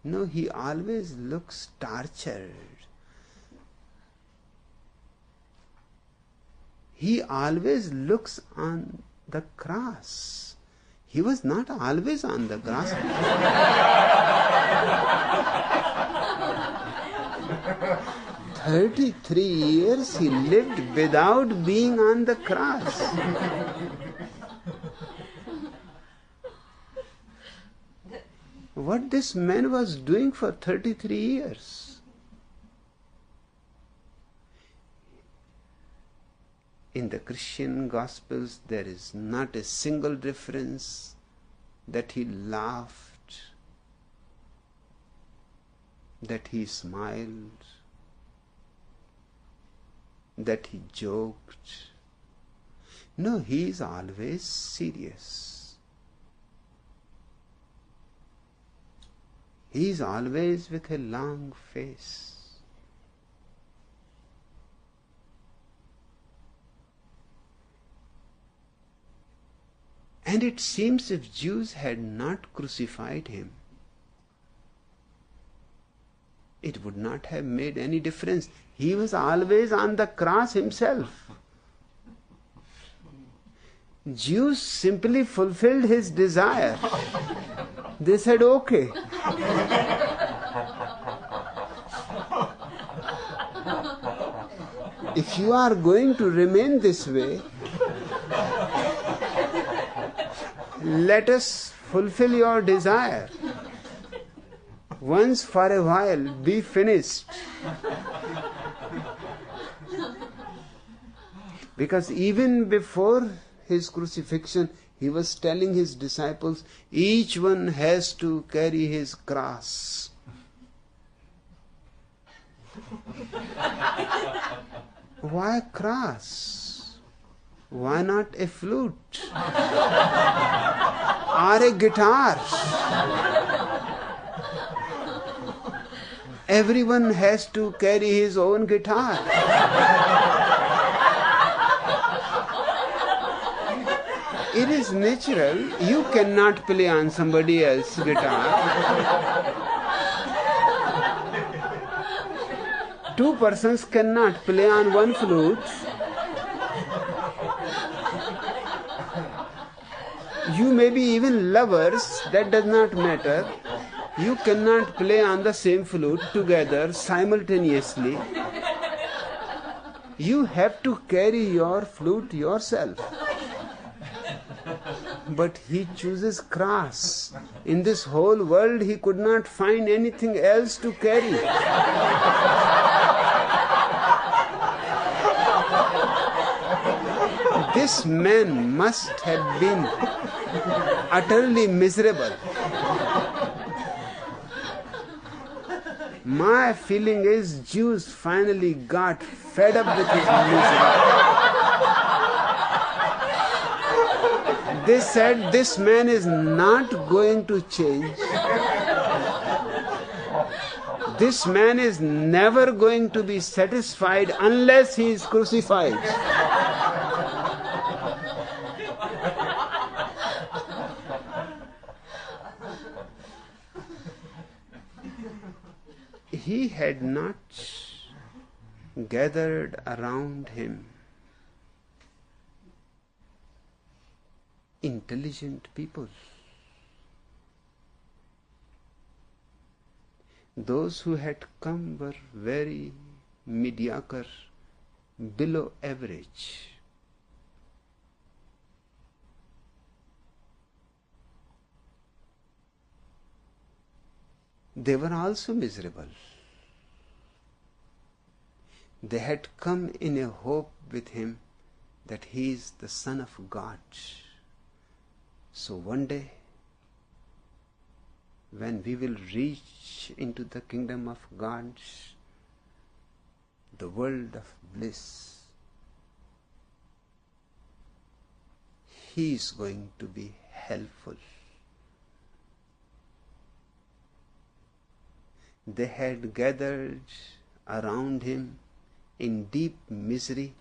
No, he always looks tortured. He always looks on the cross. He was not always on the cross. 33 years he lived without being on the cross. What this man was doing for 33 years. In the Christian Gospels, there is not a single reference that he laughed, that he smiled, that he joked. No, he is always serious. He is always with a long face. And it seems if Jews had not crucified him, it would not have made any difference. He was always on the cross himself. Jews simply fulfilled his desire. They said, okay. If you are going to remain this way, let us fulfill your desire. Once for a while, be finished. Because even before his crucifixion, he was telling his disciples, each one has to carry his cross. Why cross? Why not a flute? Or a guitar? Everyone has to carry his own guitar. It is natural. You cannot play on somebody else's guitar. Two persons cannot play on one flute. You may be even lovers, that does not matter. You cannot play on the same flute together simultaneously. You have to carry your flute yourself. But he chooses cross. In this whole world he could not find anything else to carry. This man must have been utterly miserable. My feeling is Jews finally got fed up with his misery. They said, this man is not going to change. This man is never going to be satisfied unless he is crucified. He had not gathered around him intelligent people. Those who had come were very mediocre, below average. They were also miserable. They had come in a hope with him that he is the Son of God. So one day, when we will reach into the kingdom of God, the world of bliss, he is going to be helpful. They had gathered around him in deep misery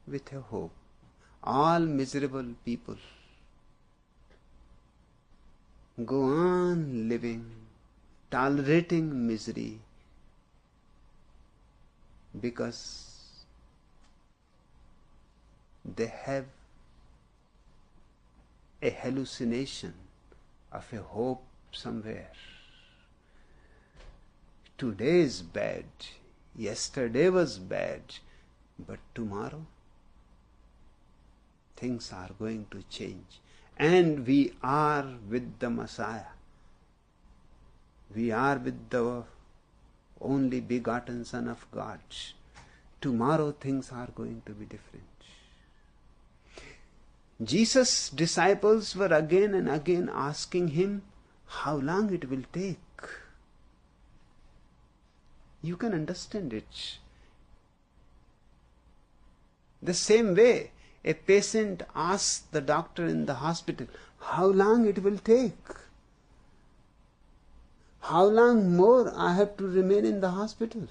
with a hope. All miserable people go on living, tolerating misery, because they have a hallucination of a hope somewhere. Today is bad, yesterday was bad, but tomorrow things are going to change. And we are with the Messiah. We are with the only begotten Son of God. Tomorrow things are going to be different. Jesus' disciples were again and again asking him how long it will take. You can understand it. The same way a patient asks the doctor in the hospital how long it will take. How long more I have to remain in the hospital?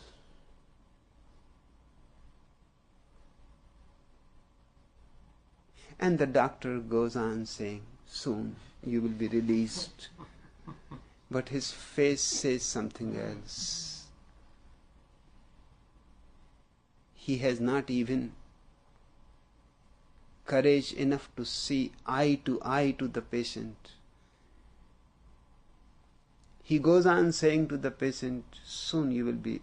And the doctor goes on saying, soon you will be released. But his face says something else. He has not even courage enough to see eye to the patient. He goes on saying to the patient, soon you will be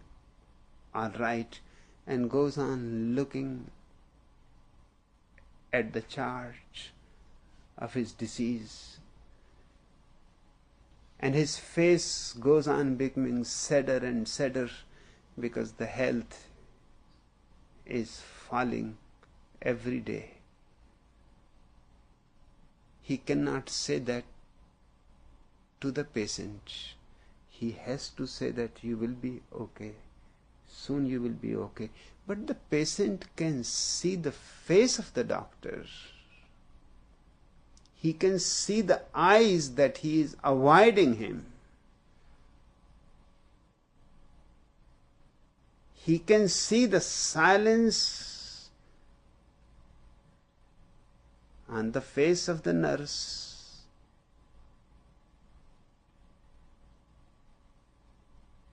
all right, and goes on looking at the chart of his disease. And his face goes on becoming sadder and sadder because the health is falling every day. He cannot say that to the patient. He has to say that you will be okay. Soon you will be okay. But the patient can see the face of the doctor. He can see the eyes that he is avoiding him. He can see the silence on the face of the nurse.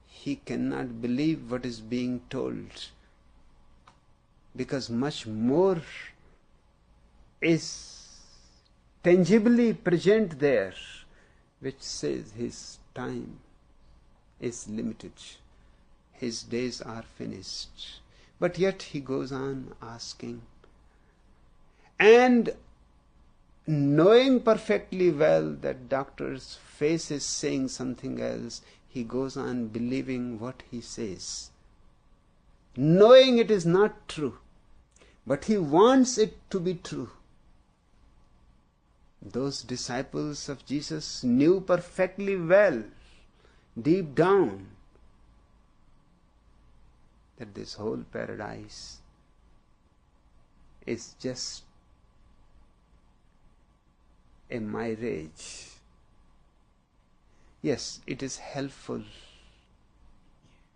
He cannot believe what is being told, because much more is tangibly present there, which says his time is limited. His days are finished. But yet he goes on asking. And knowing perfectly well that doctor's face is saying something else, he goes on believing what he says. Knowing it is not true, but he wants it to be true. Those disciples of Jesus knew perfectly well, deep down, that this whole paradise is just a mirage. Yes, it is helpful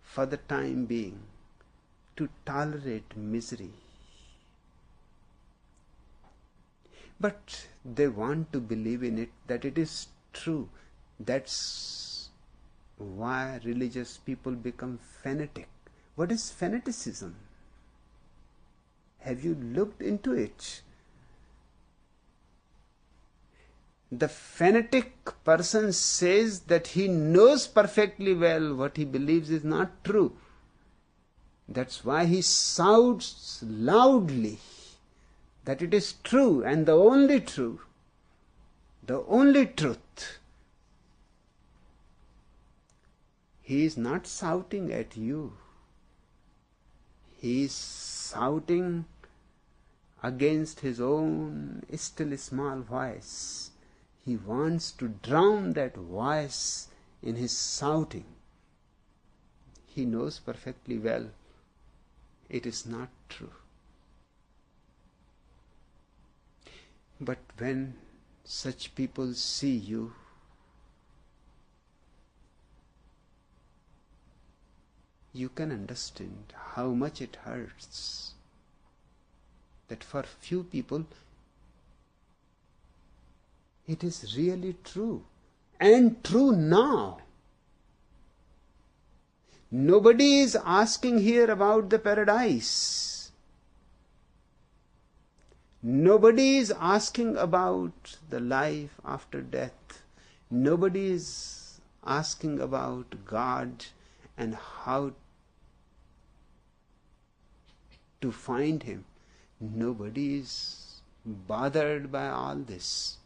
for the time being to tolerate misery. But they want to believe in it, that it is true. That's why religious people become fanatic. What is fanaticism? Have you looked into it? The fanatic person says that he knows perfectly well what he believes is not true. That's why he shouts loudly that it is true and the only true, the only truth. He is not shouting at you. He is shouting against his own still small voice. He wants to drown that voice in his shouting. He knows perfectly well it is not true. But when such people see you, you can understand how much it hurts that for few people it is really true, and true now. Nobody is asking here about the paradise. Nobody is asking about the life after death. Nobody is asking about God and how to find Him. Nobody is bothered by all this.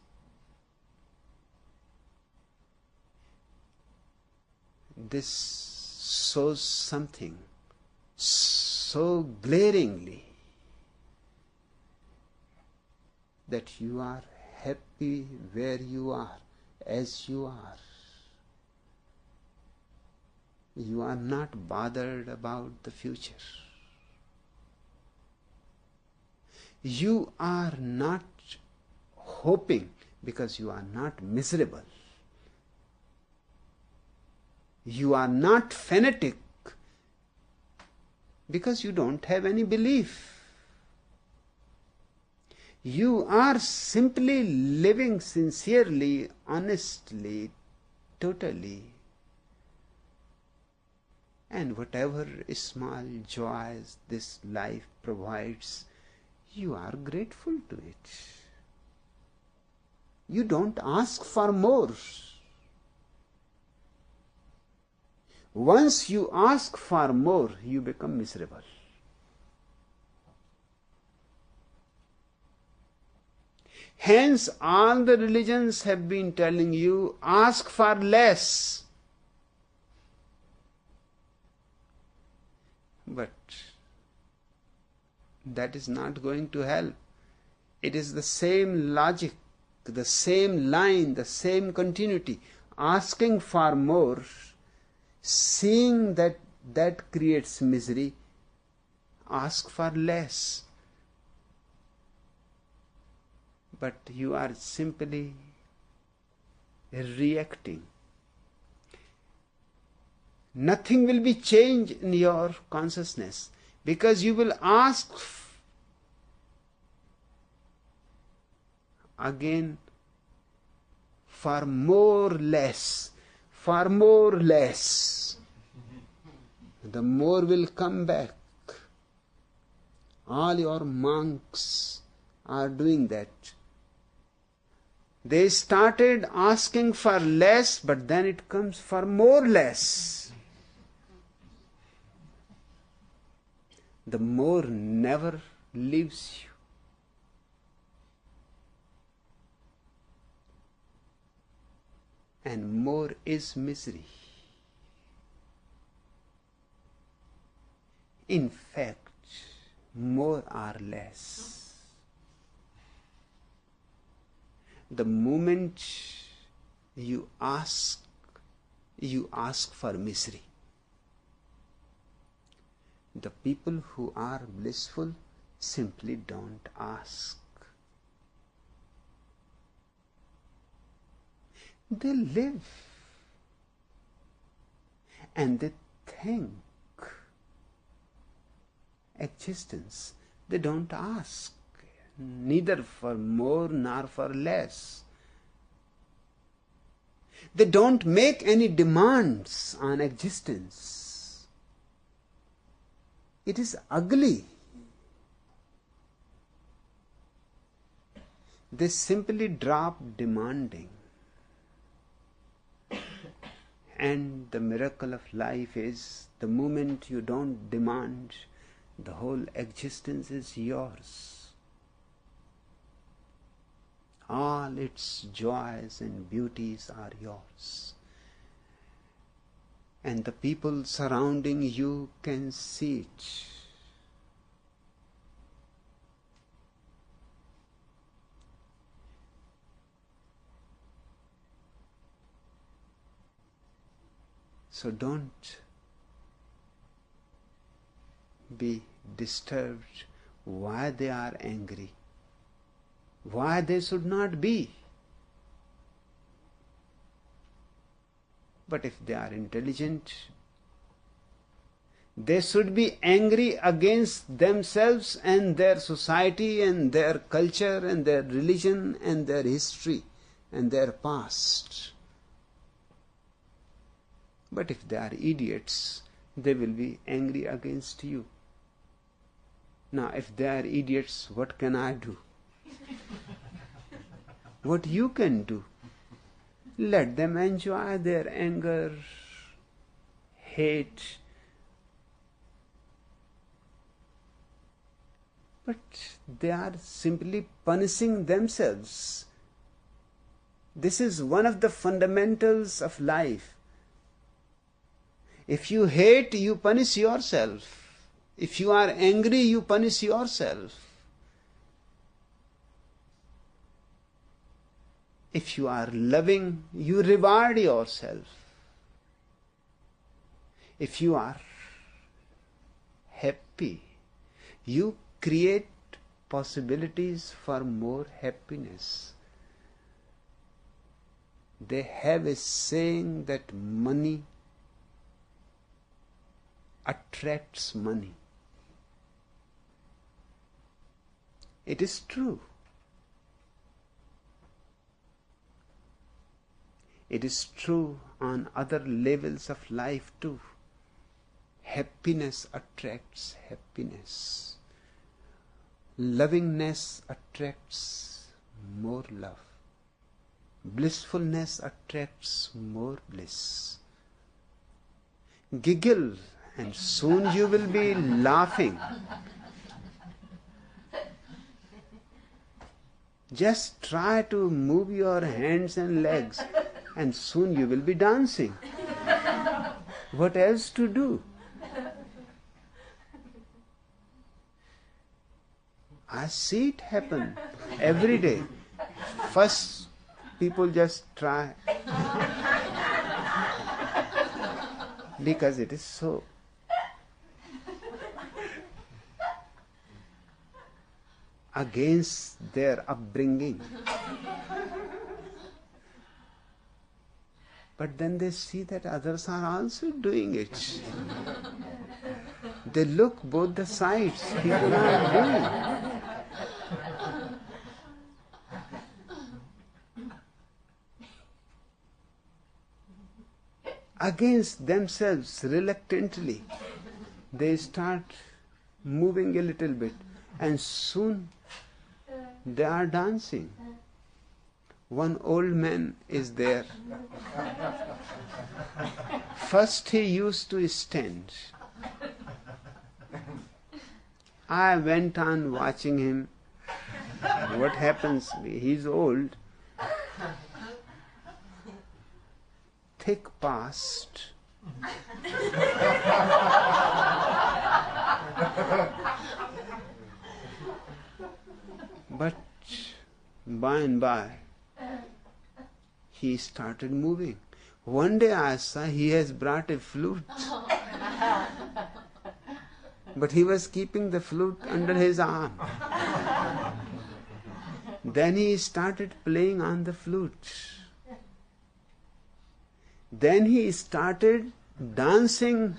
This shows something so glaringly that you are happy where you are, as you are. You are not bothered about the future. You are not hoping because you are not miserable. You are not fanatic because you don't have any belief. You are simply living sincerely, honestly, totally. And whatever small joys this life provides, you are grateful to it. You don't ask for more. Once you ask for more, you become miserable. Hence, all the religions have been telling you, ask for less. But that is not going to help. It is the same logic, the same line, the same continuity. Asking for more, seeing that that creates misery, ask for less. But you are simply reacting. Nothing will be changed in your consciousness because you will ask again for more less, for more less. The more will come back. All your monks are doing that. They started asking for less, but then it comes for more less. The more never leaves you. And more is misery. In fact, more or less. The moment you ask for misery. The people who are blissful simply don't ask. They live and they think existence. They don't ask, neither for more nor for less. They don't make any demands on existence. It is ugly. They simply drop demanding. And the miracle of life is the moment you don't demand, the whole existence is yours. All its joys and beauties are yours. And the people surrounding you can see it. So don't be disturbed why they are angry, why they should not be. But if they are intelligent, they should be angry against themselves and their society and their culture and their religion and their history and their past. But if they are idiots, they will be angry against you. Now, if they are idiots, what can I do? What you can do, let them enjoy their anger, hate, but they are simply punishing themselves. This is one of the fundamentals of life. If you hate, you punish yourself. If you are angry, you punish yourself. If you are loving, you reward yourself. If you are happy, you create possibilities for more happiness. They have a saying that money attracts money. It is true. It is true on other levels of life too. Happiness attracts happiness. Lovingness attracts more love. Blissfulness attracts more bliss. Giggle and soon you will be laughing. Just try to move your hands and legs and soon you will be dancing. What else to do? I see it happen every day. First, people just try because it is so. Against their upbringing. But then they see that others are also doing it. They look both the sides. People are doing. Against themselves, reluctantly, they start moving a little bit, and soon they are dancing. One old man is there. First he used to stand. I went on watching him. What happens? He's old. Thick past. But by and by, he started moving. One day I saw he has brought a flute. But he was keeping the flute under his arm. Then he started playing on the flute. Then he started dancing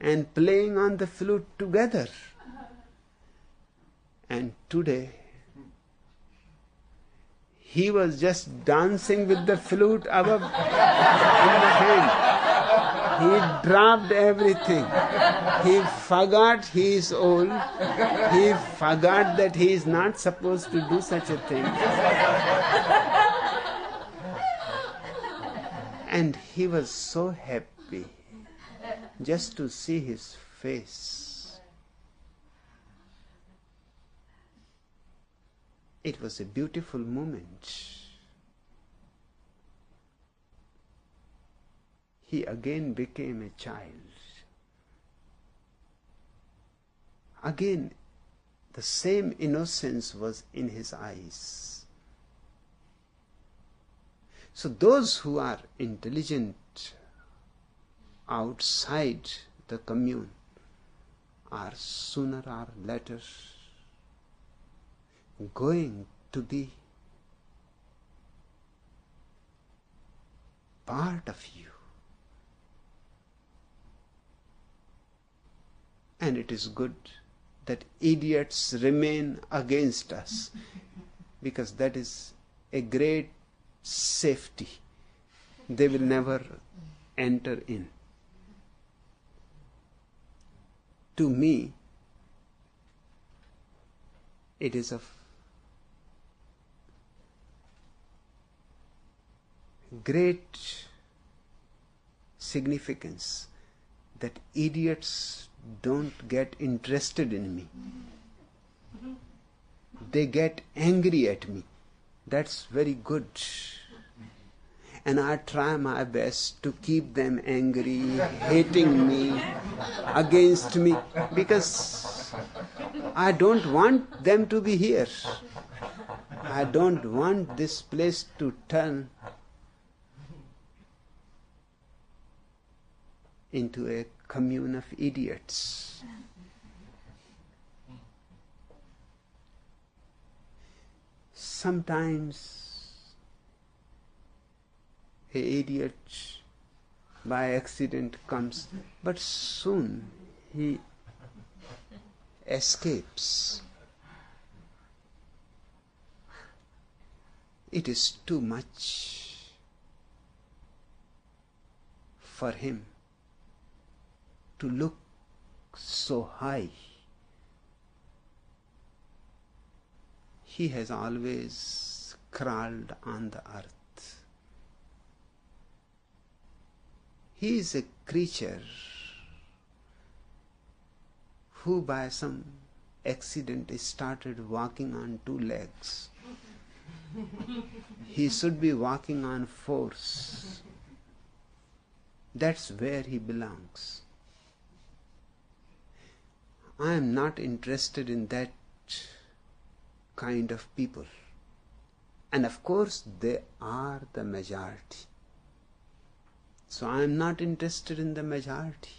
and playing on the flute together. And today, he was just dancing with the flute above in the hand. He dropped everything. He forgot he is old. He forgot that he is not supposed to do such a thing. And he was so happy just to see his face. It was a beautiful moment. He again became a child. Again, the same innocence was in his eyes. So those who are intelligent outside the commune are sooner or later going to be part of you. And it is good that idiots remain against us, because that is a great safety. They will never enter in. To me, it is of great significance that idiots don't get interested in me. They get angry at me. That's very good. And I try my best to keep them angry, hating me, against me, because I don't want them to be here. I don't want this place to turn into a commune of idiots. Sometimes an idiot by accident comes, but soon he escapes. It is too much for him to look so high. He has always crawled on the earth. He is a creature who by some accident started walking on 2 legs. He should be walking on 4s. That's where he belongs. I am not interested in that kind of people. And of course, they are the majority. So I am not interested in the majority.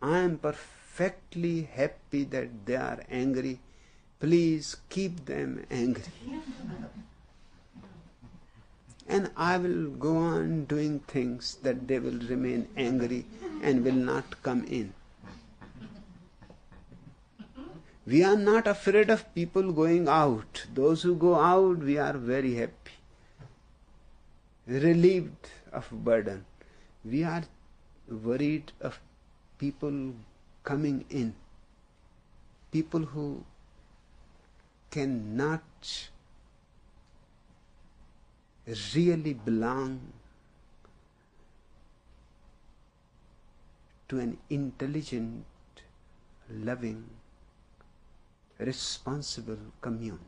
I am perfectly happy that they are angry. Please keep them angry. And I will go on doing things that they will remain angry and will not come in. We are not afraid of people going out. Those who go out, we are very happy, relieved of burden. We are worried of people coming in, people who cannot really belong to an intelligent, loving, responsible commune.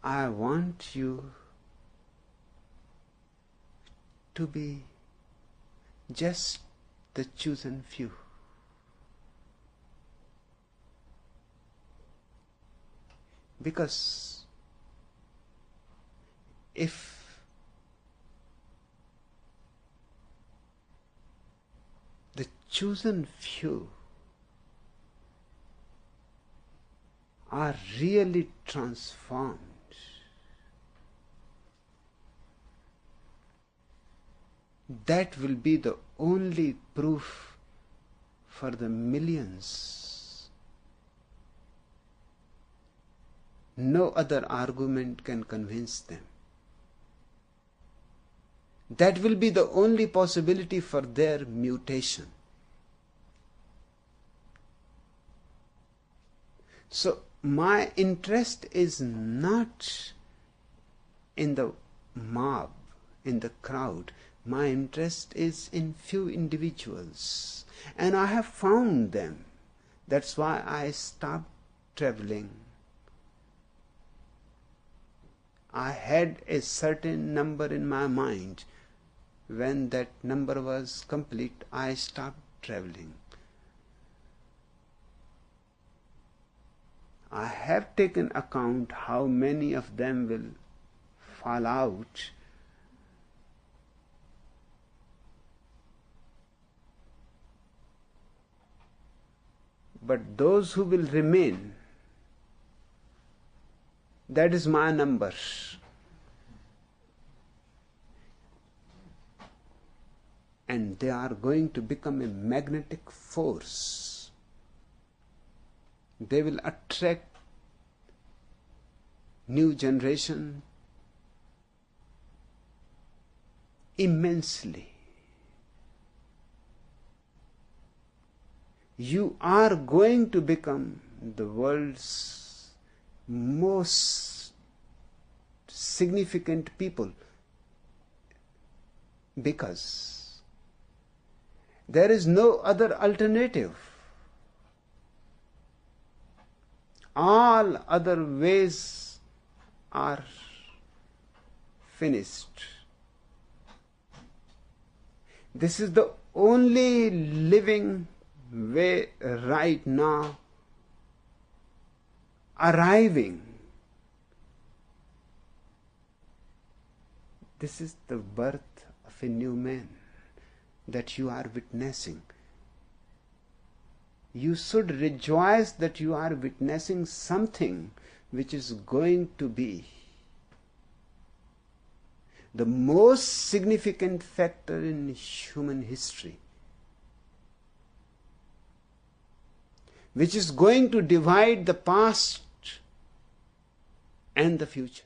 I want you to be just the chosen few. Because if the chosen few are really transformed, that will be the only proof for the millions. No other argument can convince them. That will be the only possibility for their mutation. So my interest is not in the mob, in the crowd. My interest is in few individuals. And I have found them. That's why I stopped traveling. I had a certain number in my mind. When that number was complete, I stopped traveling. I have taken account how many of them will fall out. But those who will remain, that is my number. And they are going to become a magnetic force. They will attract new generation immensely. You are going to become the world's most significant people, because there is no other alternative. All other ways are finished. This is the only living way right now, arriving. This is the birth of a new man that you are witnessing. You should rejoice that you are witnessing something which is going to be the most significant factor in human history, which is going to divide the past and the future.